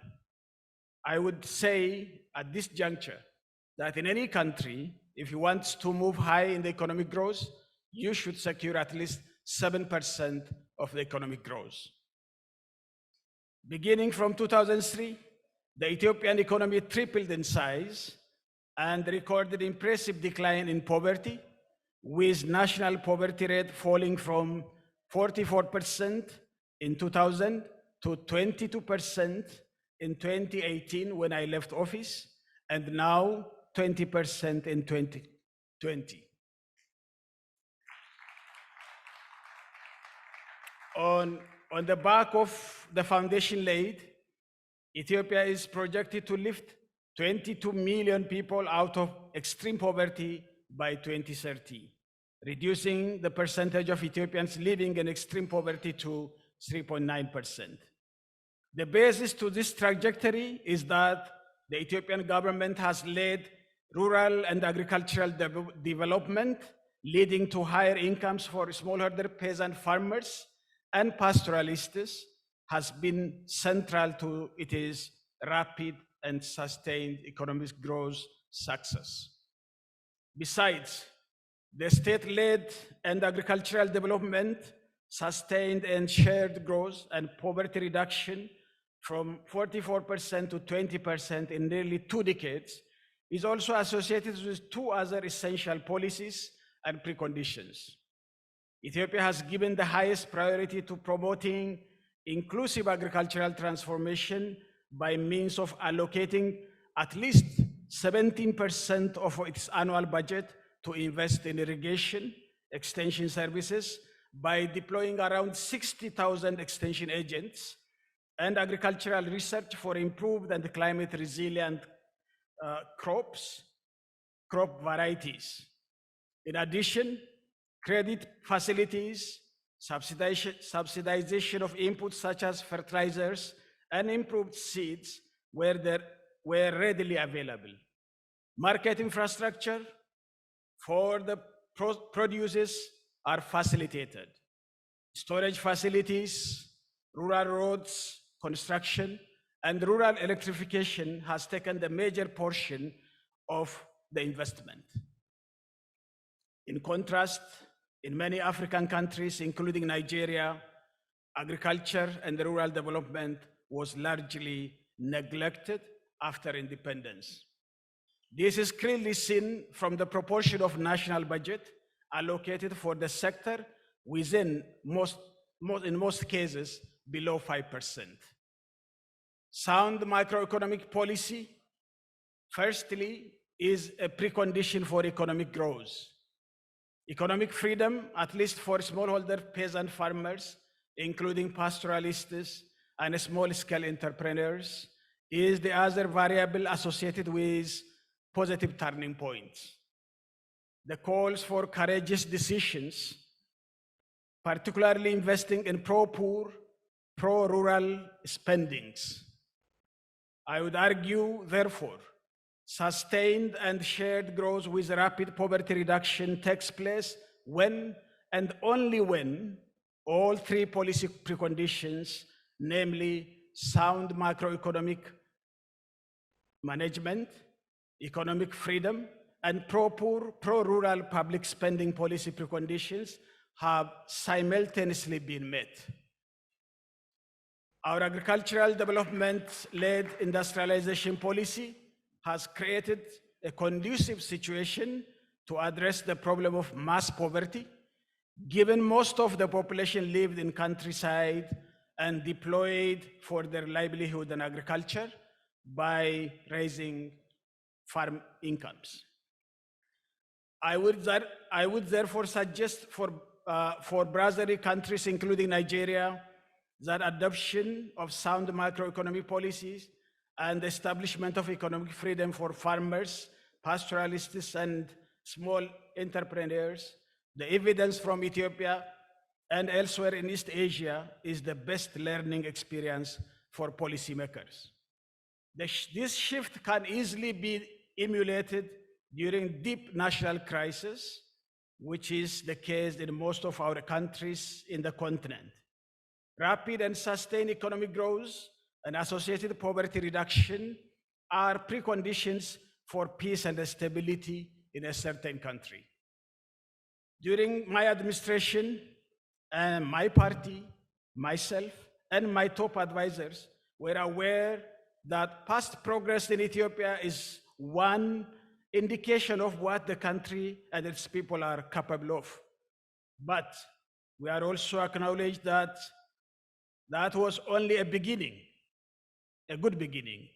I would say at this juncture that in any country, if you want to move high in the economic growth, you should secure at least 7% of the economic growth. Beginning from 2003, the Ethiopian economy tripled in size and recorded impressive decline in poverty, with national poverty rate falling from 44% in 2000 to 22% in 2018 when I left office, and now 20% in 2020. On the back of the foundation laid, Ethiopia is projected to lift 22 million people out of extreme poverty by 2030, reducing the percentage of Ethiopians living in extreme poverty to 3.9%. The basis to this trajectory is that the Ethiopian government has led rural and agricultural development, leading to higher incomes for smallholder peasant farmers and pastoralists, has been central to its rapid and sustained economic growth success. Besides, the state-led and agricultural development, sustained and shared growth and poverty reduction from 44% to 20% in nearly 2 decades is also associated with 2 other essential policies and preconditions. Ethiopia has given the highest priority to promoting inclusive agricultural transformation by means of allocating at least 17% of its annual budget to invest in irrigation, extension services, by deploying around 60,000 extension agents, and agricultural research for improved and climate resilient crop varieties. In addition, credit facilities, subsidization of inputs such as fertilizers and improved seeds were readily available. Market infrastructure for the produces are facilitated. Storage facilities, rural roads, construction, and rural electrification has taken the major portion of the investment. In contrast, in many African countries, including Nigeria, agriculture and rural development was largely neglected after independence. This is clearly seen from the proportion of national budget allocated for the sector within in most cases below 5%. Sound macroeconomic policy, firstly, is a precondition for economic growth. Economic freedom, at least for smallholder peasant farmers, including pastoralists and small-scale entrepreneurs, is the other variable associated with positive turning points. The calls for courageous decisions, particularly investing in pro-poor, pro-rural spendings. I would argue, therefore, sustained and shared growth with rapid poverty reduction takes place when and only when all 3 policy preconditions, namely sound macroeconomic management, economic freedom, and pro-poor, pro-rural public spending policy preconditions have simultaneously been met. Our agricultural development-led industrialization policy has created a conducive situation to address the problem of mass poverty, given most of the population lived in countryside and deployed for their livelihood and agriculture by raising farm incomes. I would therefore suggest for brotherly countries, including Nigeria, that adoption of sound macroeconomic policies and the establishment of economic freedom for farmers, pastoralists, and small entrepreneurs, the evidence from Ethiopia and elsewhere in East Asia is the best learning experience for policymakers. This shift can easily be emulated during deep national crisis, which is the case in most of our countries in the continent. Rapid and sustained economic growth and associated poverty reduction are preconditions for peace and stability in a certain country. During my administration, and my party, myself, and my top advisors were aware that past progress in Ethiopia is one indication of what the country and its people are capable of. But we are also acknowledged that that was only a beginning, a good beginning.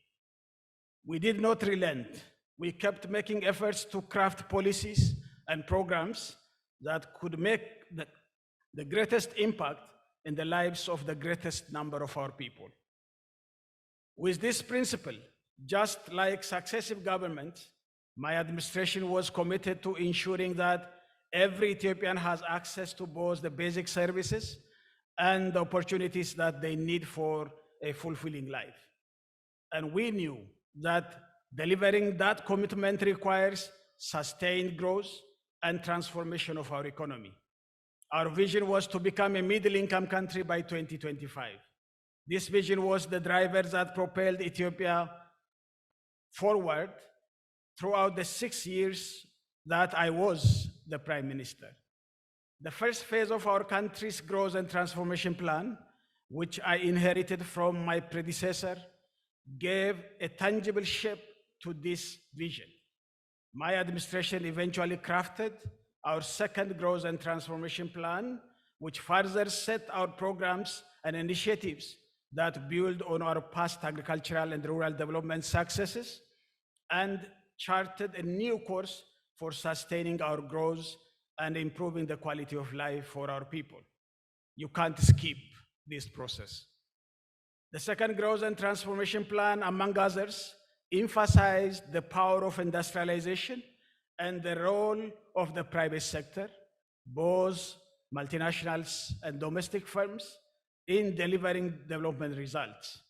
We did not relent. We kept making efforts to craft policies and programs that could make the greatest impact in the lives of the greatest number of our people. With this principle Just like successive governments, my administration was committed to ensuring that every Ethiopian has access to both the basic services and the opportunities that they need for a fulfilling life. And we knew that delivering that commitment requires sustained growth and transformation of our economy. Our vision was to become a middle-income country by 2025. This vision was the driver that propelled Ethiopia forward throughout the 6 years that I was the Prime Minister. The first phase of our country's growth and transformation plan, which I inherited from my predecessor, gave a tangible shape to this vision. My administration eventually crafted our second growth and transformation plan, which further set out programs and initiatives that build on our past agricultural and rural development successes and charted a new course for sustaining our growth and improving the quality of life for our people. You can't skip this process. The second growth and transformation plan, among others, emphasized the power of industrialization and the role of the private sector, both multinationals and domestic firms, in delivering development results.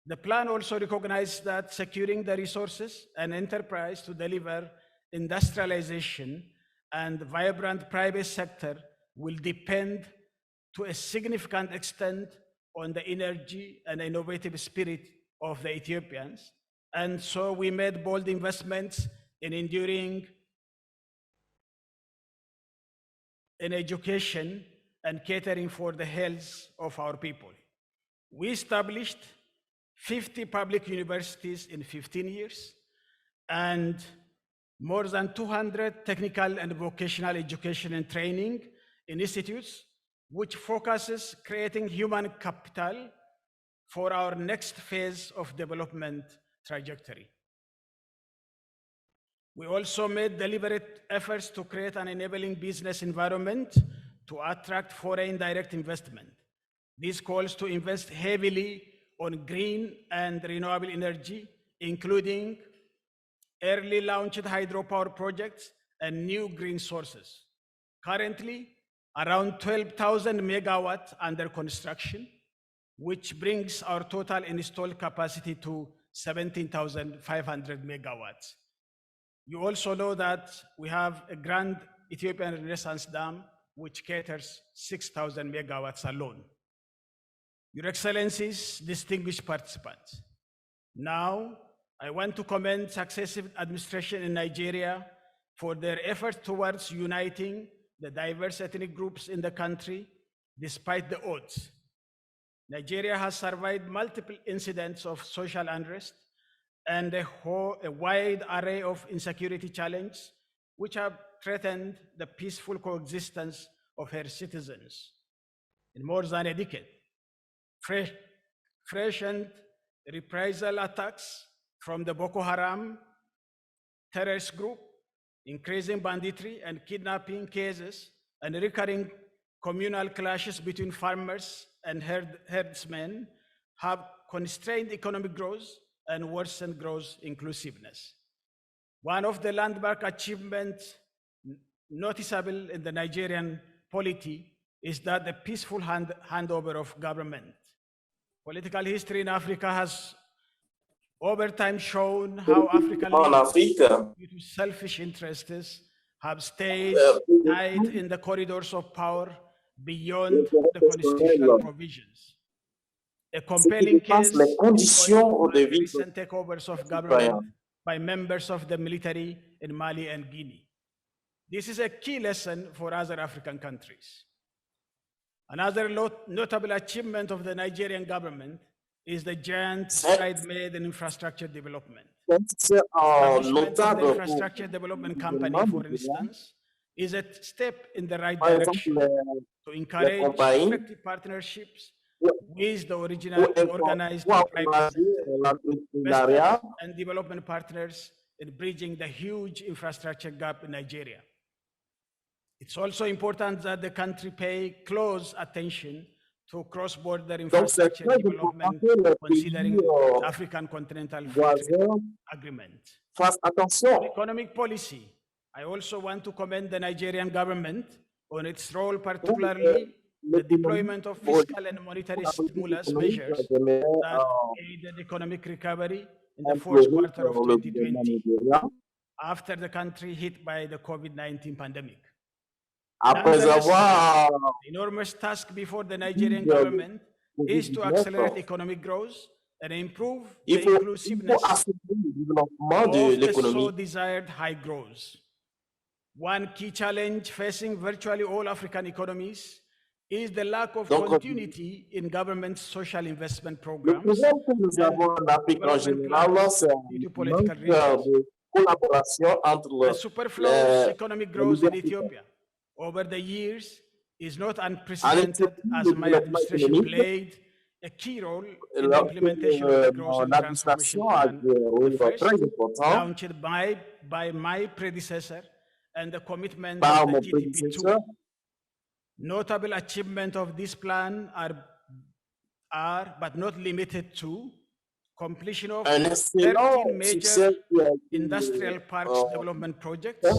The plan also recognized that securing the resources and enterprise to deliver industrialization and vibrant private sector will depend to a significant extent on the energy and innovative spirit of the Ethiopians. And so we made bold investments in enduring in education and catering for the health of our people. We established 50 public universities in 15 years and more than 200 technical and vocational education and training institutes, which focuses creating human capital for our next phase of development trajectory. We also made deliberate efforts to create an enabling business environment to attract foreign direct investment. This calls to invest heavily on green and renewable energy, including early launched hydropower projects and new green sources. Currently, around 12,000 megawatts under construction, which brings our total installed capacity to 17,500 megawatts. You also know that we have a grand Ethiopian Renaissance Dam, which caters 6,000 megawatts alone. Your Excellencies, distinguished participants, now I want to commend successive administration in Nigeria for their efforts towards uniting the diverse ethnic groups in the country despite the odds. Nigeria has survived multiple incidents of social unrest and a wide array of insecurity challenges which have threatened the peaceful coexistence of her citizens in more than a decade. Fresh and reprisal attacks from the Boko Haram terrorist group, increasing banditry and kidnapping cases, and recurring communal clashes between farmers and herdsmen have constrained economic growth and worsened growth inclusiveness. One of the landmark achievements noticeable in the Nigerian polity is that the peaceful handover of government. Political history in Africa has over time shown how African leaders, due to selfish interests, have stayed tied in the corridors of power beyond the constitutional provisions. A compelling case is the recent takeovers of government by members of the military in Mali and Guinea. This is a key lesson for other African countries. Another notable achievement of the Nigerian government is the giant stride made in infrastructure development. Establishment of the Infrastructure Development Company, for instance, is a step in the right direction to encourage effective partnerships with the organized private sector, investors, and development partners in bridging the huge infrastructure gap in Nigeria. It's also important that the country pay close attention to cross-border Donc, c'est infrastructure très development, important que les considering pays the African Continental Free Trade voisins Agreement. fassent On attention. economic policy, I also want to commend the Nigerian government on its role, particularly the deployment of fiscal and monetary stimulus measures that aided economic recovery in the first quarter of 2020 after the country hit by the COVID-19 pandemic. Après Nonetheless, avoir the enormous task before the Nigerian government is to accelerate economic growth and improve the il faut inclusiveness assurer le développement de of the so l'économie. desired high growth. One key challenge facing virtually all African economies is the lack of Donc, continuity in government social investment Le programs problème que nous avons en Afrique en général, c'est due to un political manque reasons. de collaboration entre The superfluous les economic growth in leaders. Ethiopia over the years is not En unprecedented, Éthiopie, as le my développement administration économique, played a key role in the lorsque implementation of the Growth and mon Transformation administration a Plan, joué un the rôle first, très important launched by my predecessor, and the commitment par of the mon GDP2. prédécesseur. Notable achievements of this plan are, but not limited to, completion of Un 13 excellent major succès qui a été, industrial parks development projects, avec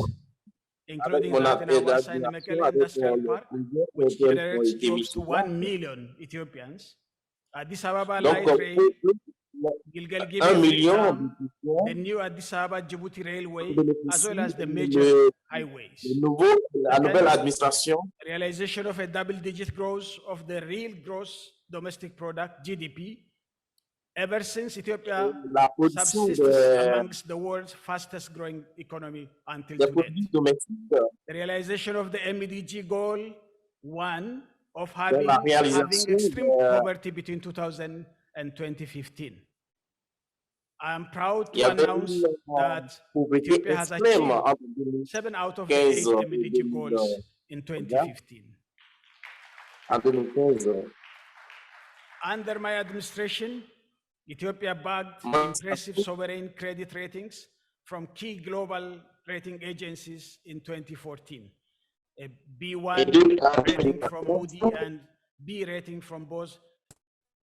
including mon that in our administration, Mekelle avec Industrial les Park, projets which auxquels ont generates été jobs mis to en place. 1 million Ethiopians. Addis Ababa Donc, Light Rail, Gilgel 1 Gibe million the new Addis Ababa Djibouti Railway, as well as the bénéficient major highways. la nouvelle administration. Realization of a double-digit growth of the real gross domestic product, GDP, ever since Ethiopia La production subsists amongst the world's fastest growing economy until des today. produits domestiques. The realization of the MEDG goal, one of la having réalisation extreme de- poverty between 2000 and 2015. I am proud Il y to avait announce une that pauvreté Ethiopia has extrême achieved entre 7 out of the 2015 8 et MEDG goals in 2015. en 2015. Under my administration, Ethiopia bagged impressive sovereign credit ratings from key global rating agencies in 2014. A B1 rating from Moody and B rating from both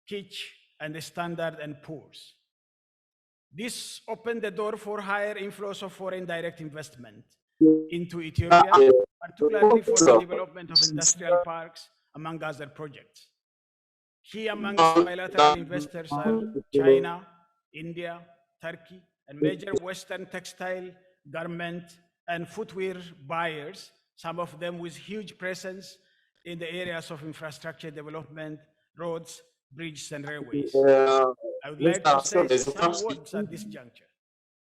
Fitch and the Standard & Poor's. This opened the door for higher inflows of foreign direct investment into Ethiopia, particularly for the development of industrial parks, among other projects. Key amongst bilateral investors are China, India, Turkey, and major Western textile, garment, and footwear buyers, some of them with huge presence in the areas of infrastructure development, roads, bridges, and railways. I would like to say some words at this juncture.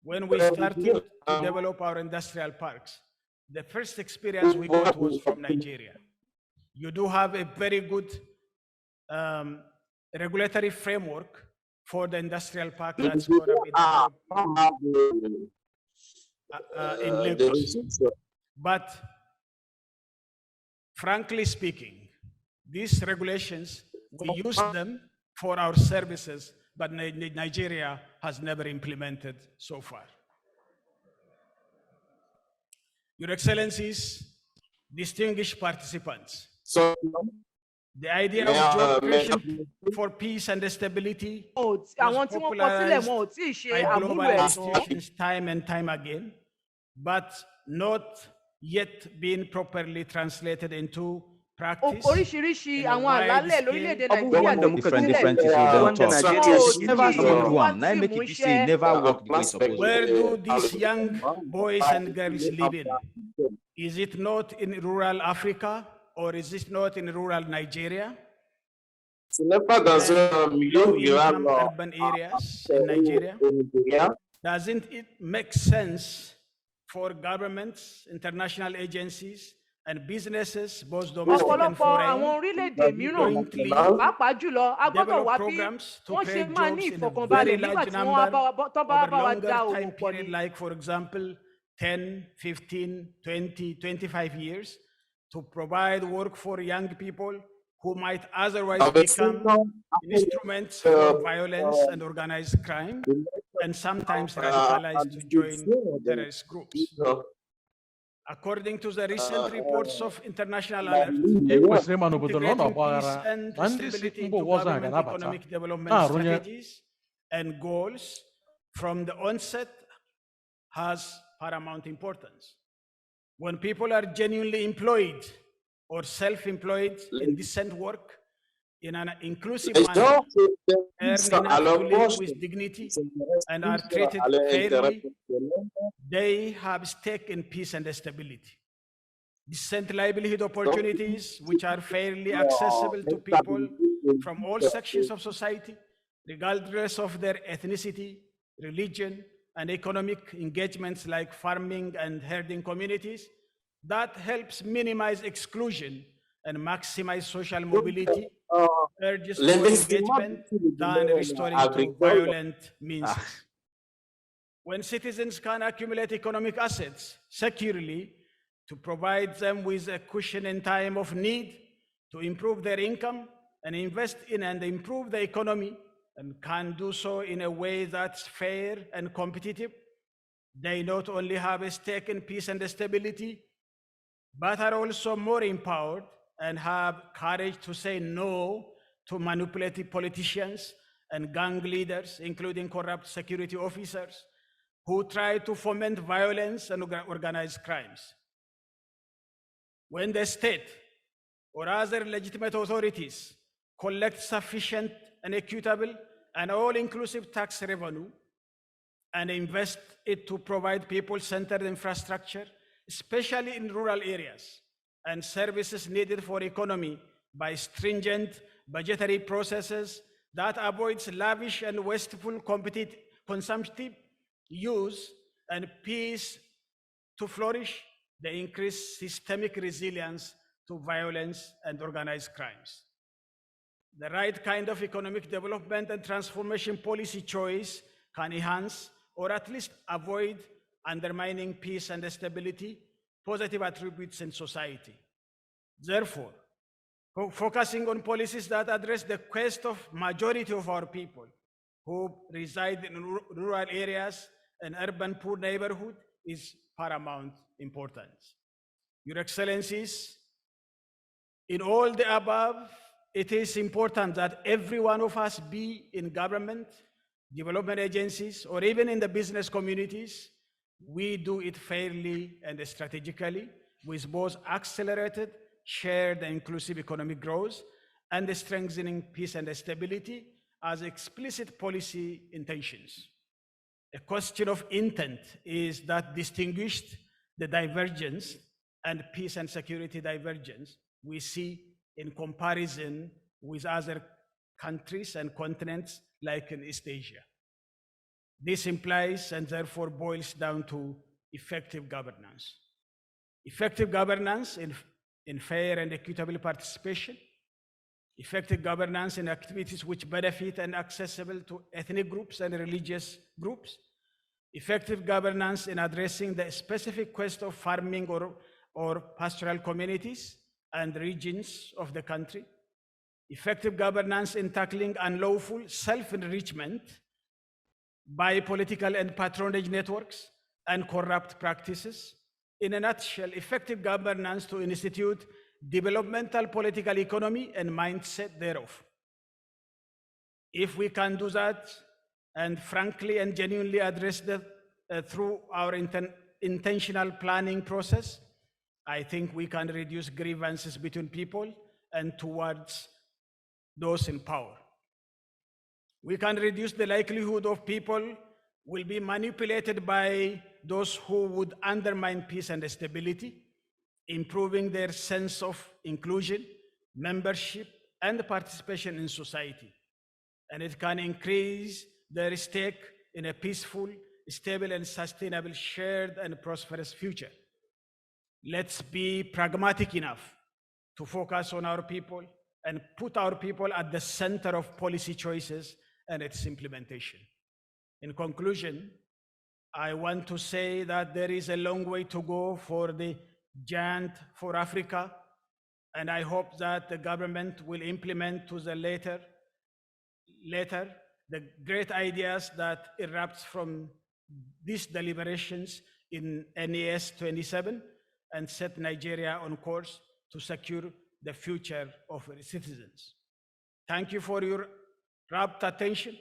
When we started to develop our industrial parks, the first experience we got was from Nigeria. You do have a very good regulatory framework for the industrial park that's going to be developed in Lagos. But frankly speaking, these regulations, we use them for our services, but Nigeria has never implemented so far. Your Excellencies, distinguished participants, So, the idea of job creation for peace and stability was popularized by global institutions time and time again, but not yet being properly translated into practice. Oríṣiríṣi in a àwọn wide àlàálẹ̀ scale. lórílẹ̀-èdè Nàìjíríà ló different sílẹ̀ different people don talk. Wọn Never solve one. Now sì make mú it be say e never work the way e suppose Where work. do these young boys and girls live in? Is it not in rural Africa or is it not in rural Nigeria? ce n'est pas dans un milieu rural Low-income urban areas in Nigeria? au Nigeria. Doesn't it make sense for governments, international agencies, and businesses, both domestic and ọ̀pọ̀lọpọ̀ àwọn foreign, orílẹ̀-èdè mìíràn jointly pàápàá jùlọ a gbọ́dọ̀ develop wá bí programs to wọ́n ṣe create máa ní jobs in a ìfọ̀kànbalẹ̀ very nígbà large tí wọ́n bá number wa- tán bá over bá wa longer da òwò time pọ̀ period, ni. like for example, 10, 15, 20, 25 years, to provide work for young people who might otherwise Avec ce become temps, instruments for violence and organized crime, and sometimes radicalized to join terrorist groups. According to the recent reports of international alert, ị kwesịrị ịma n'obodo na ọ integrating na-agba peace aghara and na ndị si stability mba into ụwa ọzọ a government ga-anabata economic development na-arụnye strategies and goals from the onset has paramount importance. When people are genuinely employed or self-employed in decent work in an inclusive manner, earn enough to live with dignity, and are treated fairly, they have stake in peace and stability. Decent livelihood opportunities, which are fairly accessible to people from all sections of society, regardless of their ethnicity, religion, and economic engagements like farming and herding communities, that helps minimize exclusion and maximize social mobility, urges more engagement than restoring to violent means. When citizens can accumulate economic assets securely to provide them with a cushion in time of need, to improve their income and invest in and improve the economy, and can do so in a way that's fair and competitive, they not only have a stake in peace and stability, but are also more empowered and have courage to say no to manipulative politicians and gang leaders, including corrupt security officers, who try to foment violence and organized crimes. When the state or other legitimate authorities collect sufficient and equitable and all-inclusive tax revenue and invest it to provide people-centered infrastructure, especially in rural areas, and services needed for economy by stringent budgetary processes that avoids lavish and wasteful consumptive use and peace to flourish, they increase systemic resilience to violence and organized crimes. The right kind of economic development and transformation policy choice can enhance or at least avoid undermining peace and stability, positive attributes in society. Therefore, focusing on policies that address the quest of majority of our people who reside in rural areas and urban poor neighborhood is paramount importance. Your Excellencies, in all the above, it is important that every one of us be in government, development agencies, or even in the business communities, we do it fairly and strategically with both accelerated, shared and inclusive economic growth and the strengthening peace and stability as explicit policy intentions. A question of intent is that distinguished the divergence and peace and security divergence we see in comparison with other countries and continents like in East Asia. This implies and therefore boils down to effective governance. Effective governance in fair and equitable participation, effective governance in activities which benefit and accessible to ethnic groups and religious groups, effective governance in addressing the specific quest of farming or pastoral communities and regions of the country, effective governance in tackling unlawful self-enrichment by political and patronage networks and corrupt practices. In a nutshell, effective governance to institute developmental political economy and mindset thereof. If we can do that and frankly and genuinely address that through our intentional planning process, I think we can reduce grievances between people and towards those in power. We can reduce the likelihood of people will be manipulated by those who would undermine peace and stability, improving their sense of inclusion, membership, and participation in society. And it can increase their stake in a peaceful, stable, and sustainable shared and prosperous future. Let's be pragmatic enough to focus on our people and put our people at the center of policy choices and its implementation. In conclusion, I want to say that there is a long way to go for the giant for Africa, and I hope that the government will implement to the later the great ideas that erupt from these deliberations in NES27 and set Nigeria on course to secure the future of its citizens. Thank you for your rapt attention.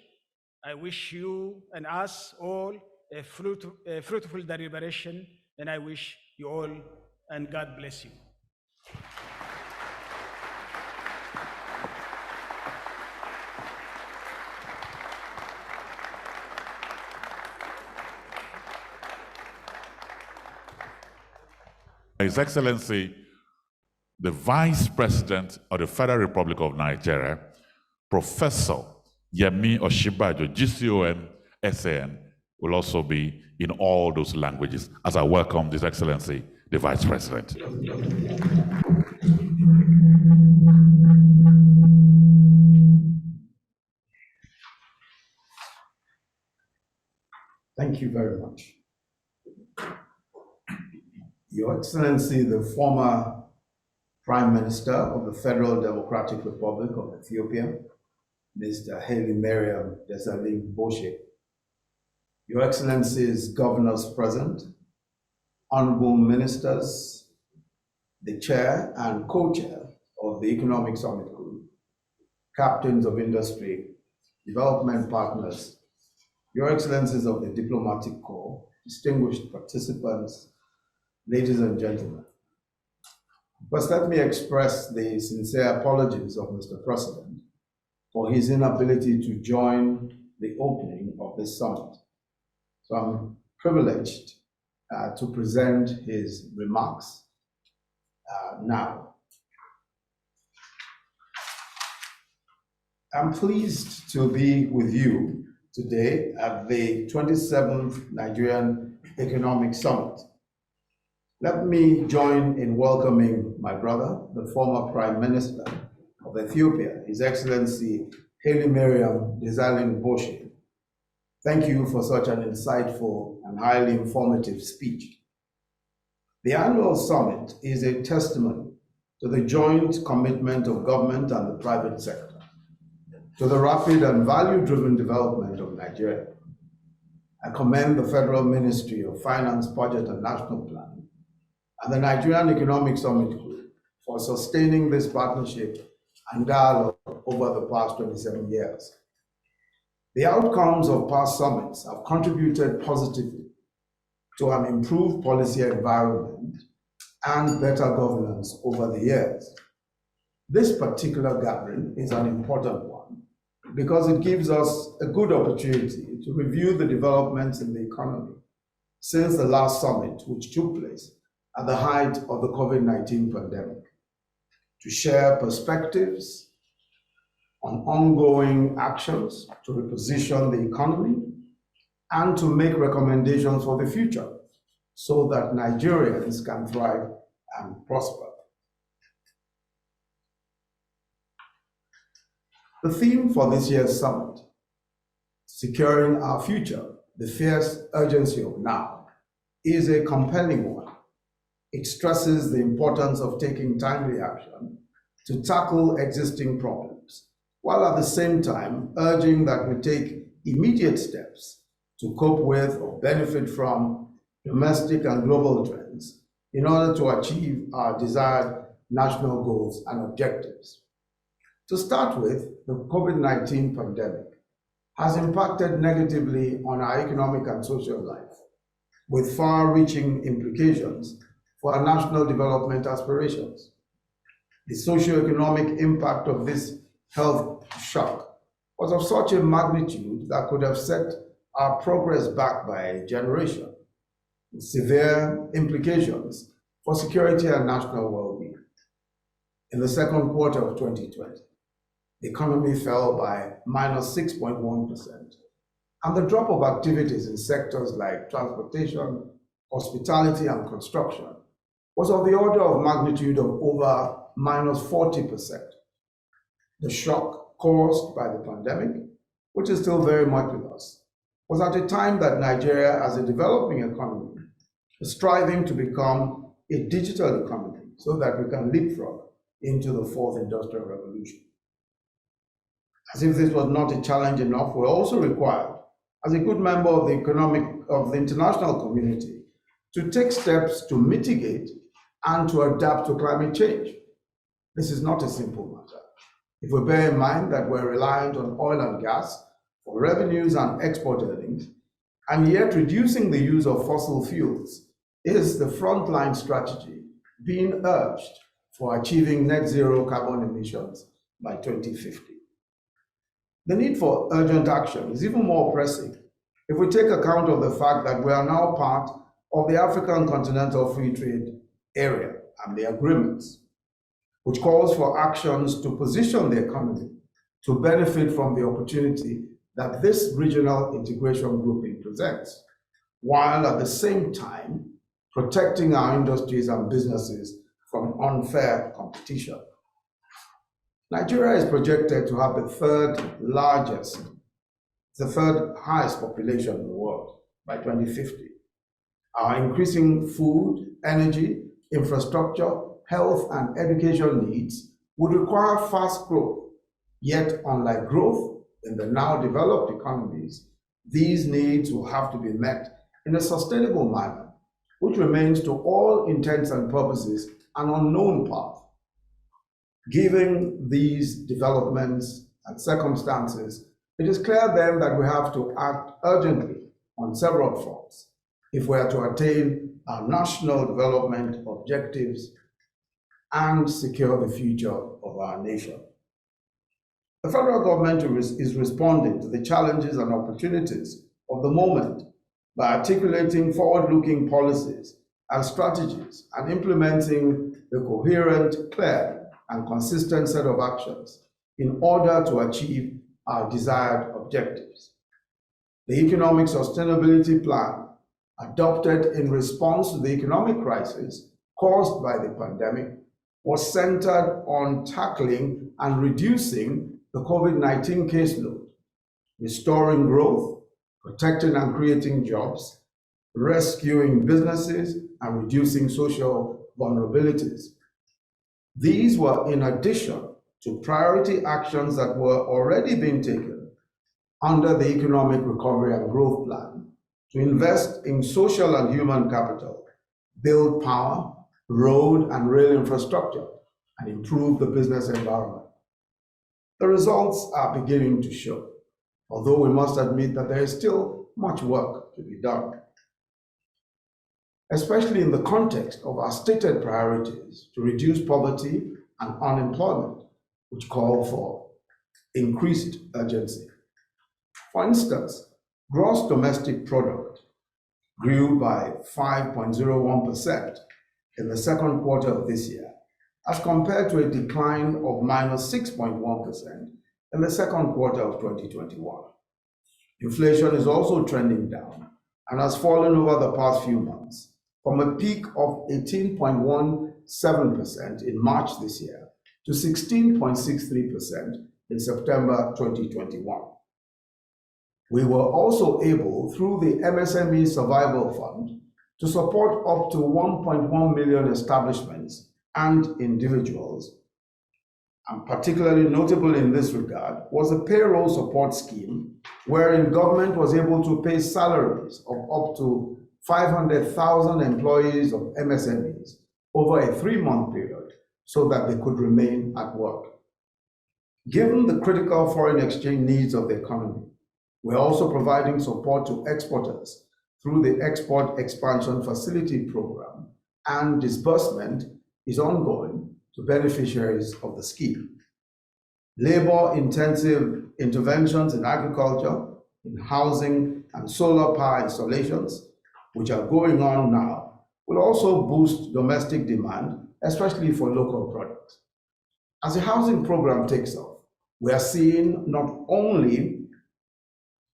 I wish you and us all a fruitful deliberation, and I wish you all, and God bless you. His Excellency, the Vice President of the Federal Republic of Nigeria, Professor Yemi Oshibajo, GCON, SAN, will also be in all those languages as I welcome His Excellency, the Vice President. Thank you very much. Your Excellency, the former Prime Minister of the Federal Democratic Republic of Ethiopia, Mr. Haile Mariam Desalegn Boshe, Your Excellencies, Governors present, Honourable Ministers, the Chair and Co-Chair of the Economic Summit Group, Captains of Industry, Development Partners, Your Excellencies of the Diplomatic Corps, distinguished participants, ladies and gentlemen. First, let me express the sincere apologies of Mr. President for his inability to join the opening of this summit. So I'm privileged to present his remarks now. I'm pleased to be with you today at the 27th Nigerian Economic Summit. Let me join in welcoming my brother, the former Prime Minister of Ethiopia, His Excellency Haile Mariam Desalegn Boshe. Thank you for such an insightful and highly informative speech. The annual summit is a testimony to the joint commitment of government and the private sector to the rapid and value-driven development of Nigeria. I commend the Federal Ministry of Finance, Budget and National Planning and the Nigerian Economic Summit Group for sustaining this partnership and dialogue over the past 27 years. The outcomes of past summits have contributed positively to an improved policy environment and better governance over the years. This particular gathering is an important one because it gives us a good opportunity to review the developments in the economy since the last summit, which took place at the height of the COVID-19 pandemic, to share perspectives on ongoing actions to reposition the economy and to make recommendations for the future so that Nigerians can thrive and prosper. The theme for this year's summit, Securing Our Future, the Fierce Urgency of Now, is a compelling one. It stresses the importance of taking timely action to tackle existing problems, while at the same time urging that we take immediate steps to cope with or benefit from domestic and global trends in order to achieve our desired national goals and objectives. To start with, the COVID-19 pandemic has impacted negatively on our economic and social life, with far-reaching implications for our national development aspirations. The socio-economic impact of this health shock was of such a magnitude that could have set our progress back by a generation, with severe implications for security and national well-being. In the second quarter of 2020, the economy fell by -6.1%, and the drop of activities in sectors like transportation, hospitality, and construction was of the order of magnitude of over -40%. The shock caused by the pandemic, which is still very much with us, was at a time that Nigeria, as a developing economy, is striving to become a digital economy so that we can leapfrog into the fourth industrial revolution. As if this was not a challenge enough, we're also required, as a good member of the international community, to take steps to mitigate and to adapt to climate change. This is not a simple matter. If we bear in mind that we're reliant on oil and gas for revenues and export earnings, and yet reducing the use of fossil fuels is the frontline strategy being urged for achieving net zero carbon emissions by 2050. The need for urgent action is even more pressing if we take account of the fact that we are now part of the African Continental Free Trade Area and the agreements, which calls for actions to position the economy to benefit from the opportunity that this regional integration grouping presents, while at the same time protecting our industries and businesses from unfair competition. Nigeria is projected to have the third highest population in the world by 2050. Our increasing food, energy, infrastructure, health, and education needs would require fast growth. Yet, unlike growth in the now developed economies, these needs will have to be met in a sustainable manner, which remains to all intents and purposes an unknown path. Given these developments and circumstances, it is clear then that we have to act urgently on several fronts if we are to attain our national development objectives and secure the future of our nation. The federal government is responding to the challenges and opportunities of the moment by articulating forward-looking policies and strategies and implementing the coherent, clear, and consistent set of actions in order to achieve our desired objectives. The Economic Sustainability Plan, adopted in response to the economic crisis caused by the pandemic, was centered on tackling and reducing the COVID-19 caseload, restoring growth, protecting and creating jobs, rescuing businesses, and reducing social vulnerabilities. These were in addition to priority actions that were already being taken under the Economic Recovery and Growth Plan to invest in social and human capital, build power, road and rail infrastructure, and improve the business environment. The results are beginning to show, although we must admit that there is still much work to be done, especially in the context of our stated priorities to reduce poverty and unemployment, which call for increased urgency. For instance, gross domestic product grew by 5.01% in the second quarter of this year, as compared to a decline of -6.1% in the second quarter of 2021. Inflation is also trending down and has fallen over the past few months from a peak of 18.17% in March this year to 16.63% in September 2021. We were also able, through the MSME Survival Fund, to support up to 1.1 million establishments and individuals. And particularly notable in this regard was a payroll support scheme wherein government was able to pay salaries of up to 500,000 employees of MSMEs over a 3-month period so that they could remain at work. Given the critical foreign exchange needs of the economy, we're also providing support to exporters through the Export Expansion Facility Program, and disbursement is ongoing to beneficiaries of the scheme. Labor-intensive interventions in agriculture, in housing, and solar power installations, which are going on now, will also boost domestic demand, especially for local products. As the housing program takes off, we are seeing not only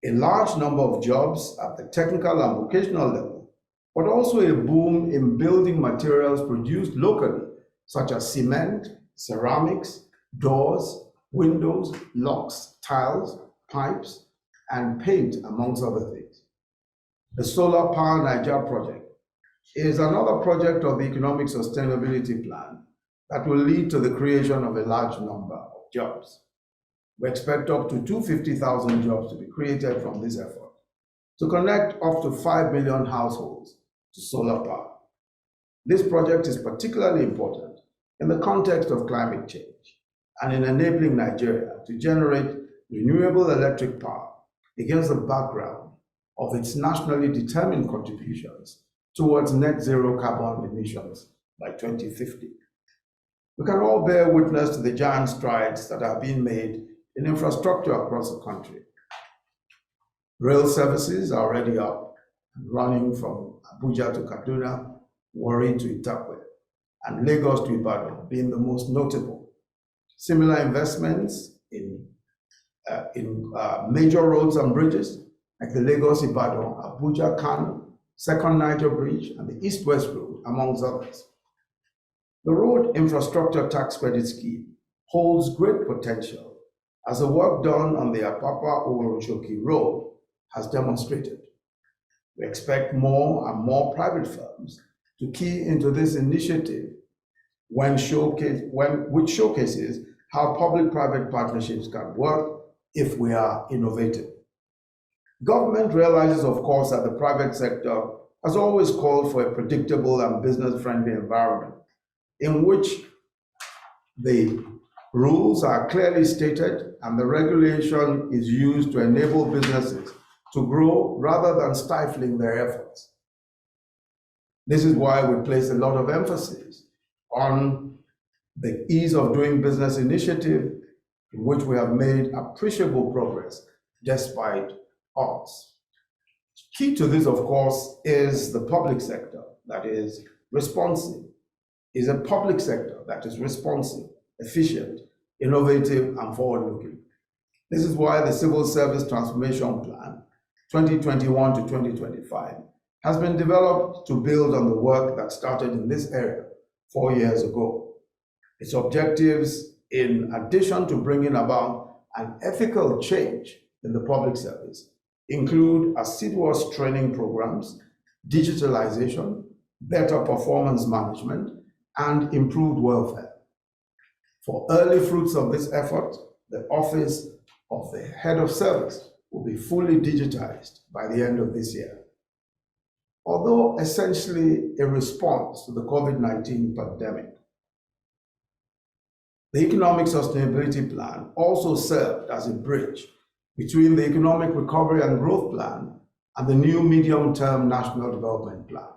a large number of jobs at the technical and vocational level, but also a boom in building materials produced locally, such as cement, ceramics, doors, windows, locks, tiles, pipes, and paint, amongst other things. The Solar Power Niger project is another project of the Economic Sustainability Plan that will lead to the creation of a large number of jobs. We expect up to 250,000 jobs to be created from this effort to connect up to 5 million households to solar power. This project is particularly important in the context of climate change and in enabling Nigeria to generate renewable electric power against the background of its nationally determined contributions towards net zero carbon emissions by 2050. We can all bear witness to the giant strides that are being made in infrastructure across the country. Rail services are already up and running from Abuja to Kaduna, Warri to Itakwe, and Lagos to Ibadan being the most notable. Similar investments in major roads and bridges like the Lagos-Ibadan, Abuja-Kano, Second Niger Bridge, and the East-West Road, amongst others. The Road Infrastructure Tax Credit Scheme holds great potential as the work done on the Apapa-Oworoshoki Road has demonstrated. We expect more and more private firms to key into this initiative which showcases how public-private partnerships can work if we are innovative. Government realizes, of course, that the private sector has always called for a predictable and business-friendly environment in which the rules are clearly stated and the regulation is used to enable businesses to grow rather than stifling their efforts. This is why we place a lot of emphasis on the ease of doing business initiative, in which we have made appreciable progress despite odds. Key to this, of course, is the public sector that is responsive, is a public sector that is responsive, efficient, innovative, and forward-looking. This is why the Civil Service Transformation Plan 2021 to 2025 has been developed to build on the work that started in this area 4 years ago. Its objectives, in addition to bringing about an ethical change in the public service, include assiduous training programs, digitalization, better performance management, and improved welfare. For early fruits of this effort, the office of the head of service will be fully digitized by the end of this year. Although essentially a response to the COVID-19 pandemic, the Economic Sustainability Plan also served as a bridge between the Economic Recovery and Growth Plan and the new medium-term National Development Plan.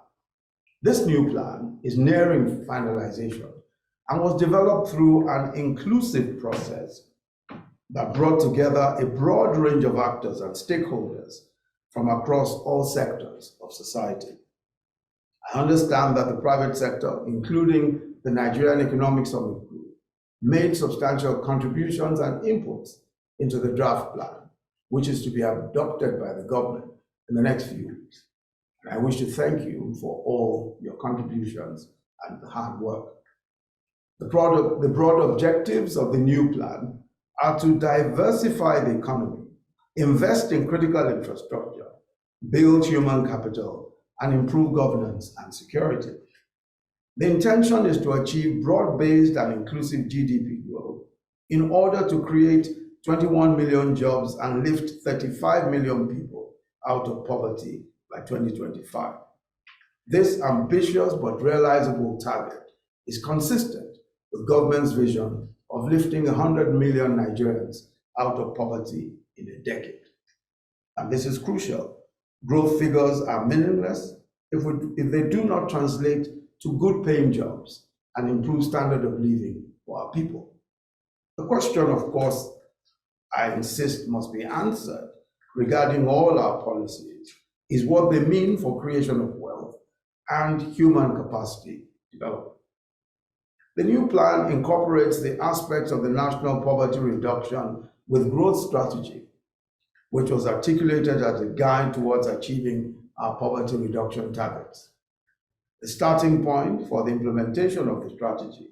This new plan is nearing finalization and was developed through an inclusive process that brought together a broad range of actors and stakeholders from across all sectors of society. I understand that the private sector, including the Nigerian Economic Summit Group, made substantial contributions and inputs into the draft plan, which is to be adopted by the government in the next few weeks. And I wish to thank you for all your contributions and the hard work. The broad objectives of the new plan are to diversify the economy, invest in critical infrastructure, build human capital, and improve governance and security. The intention is to achieve broad-based and inclusive GDP growth in order to create 21 million jobs and lift 35 million people out of poverty by 2025. This ambitious but realizable target is consistent with government's vision of lifting 100 million Nigerians out of poverty in a decade. And this is crucial. Growth figures are meaningless if they do not translate to good paying jobs and improve standard of living for our people. The question, of course, I insist must be answered regarding all our policies is what they mean for creation of wealth and human capacity development. The new plan incorporates the aspects of the National Poverty Reduction with Growth Strategy, which was articulated as a guide towards achieving our poverty reduction targets. The starting point for the implementation of the strategy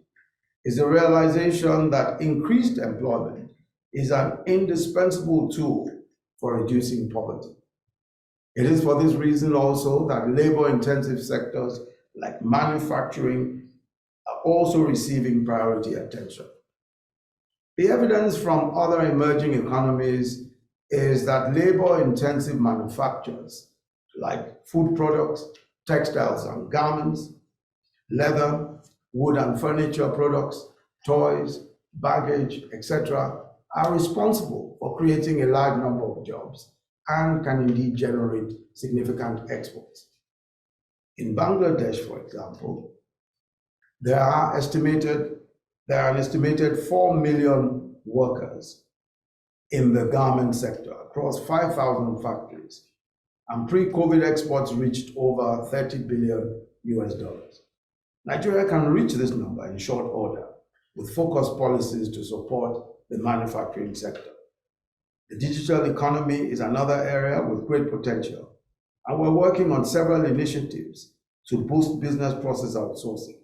is the realization that increased employment is an indispensable tool for reducing poverty. It is for this reason also that labor-intensive sectors like manufacturing are also receiving priority attention. The evidence from other emerging economies is that labor-intensive manufacturers like food products, textiles and garments, leather, wood and furniture products, toys, baggage, etc., are responsible for creating a large number of jobs and can indeed generate significant exports. In Bangladesh, for example, there are an estimated 4 million workers in the garment sector across 5,000 factories, and pre-COVID exports reached over 30 billion US dollars. Nigeria can reach this number in short order with focused policies to support the manufacturing sector. The digital economy is another area with great potential, and we're working on several initiatives to boost business process outsourcing,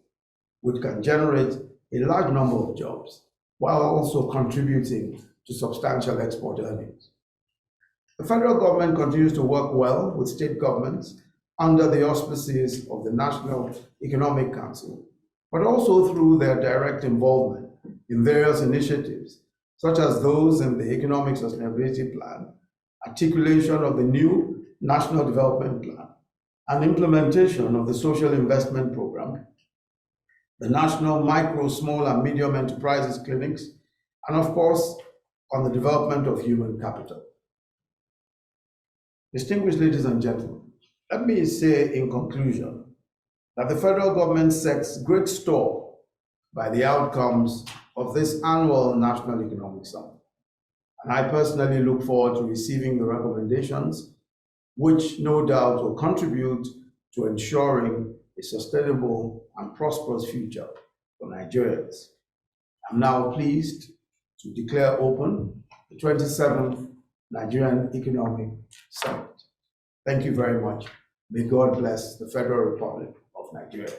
which can generate a large number of jobs while also contributing to substantial export earnings. The federal government continues to work well with state governments under the auspices of the National Economic Council, but also through their direct involvement in various initiatives, such as those in the Economic Sustainability Plan, articulation of the new National Development Plan, and implementation of the Social Investment Program, the National Micro, Small, and Medium Enterprises Clinics, and of course, on the development of human capital. Distinguished ladies and gentlemen, let me say in conclusion that the federal government sets great store by the outcomes of this annual National Economic Summit. And I personally look forward to receiving the recommendations, which no doubt will contribute to ensuring a sustainable and prosperous future for Nigerians. I'm now pleased to declare open the 27th Nigerian Economic Summit. Thank you very much. May God bless the Federal Republic of Nigeria.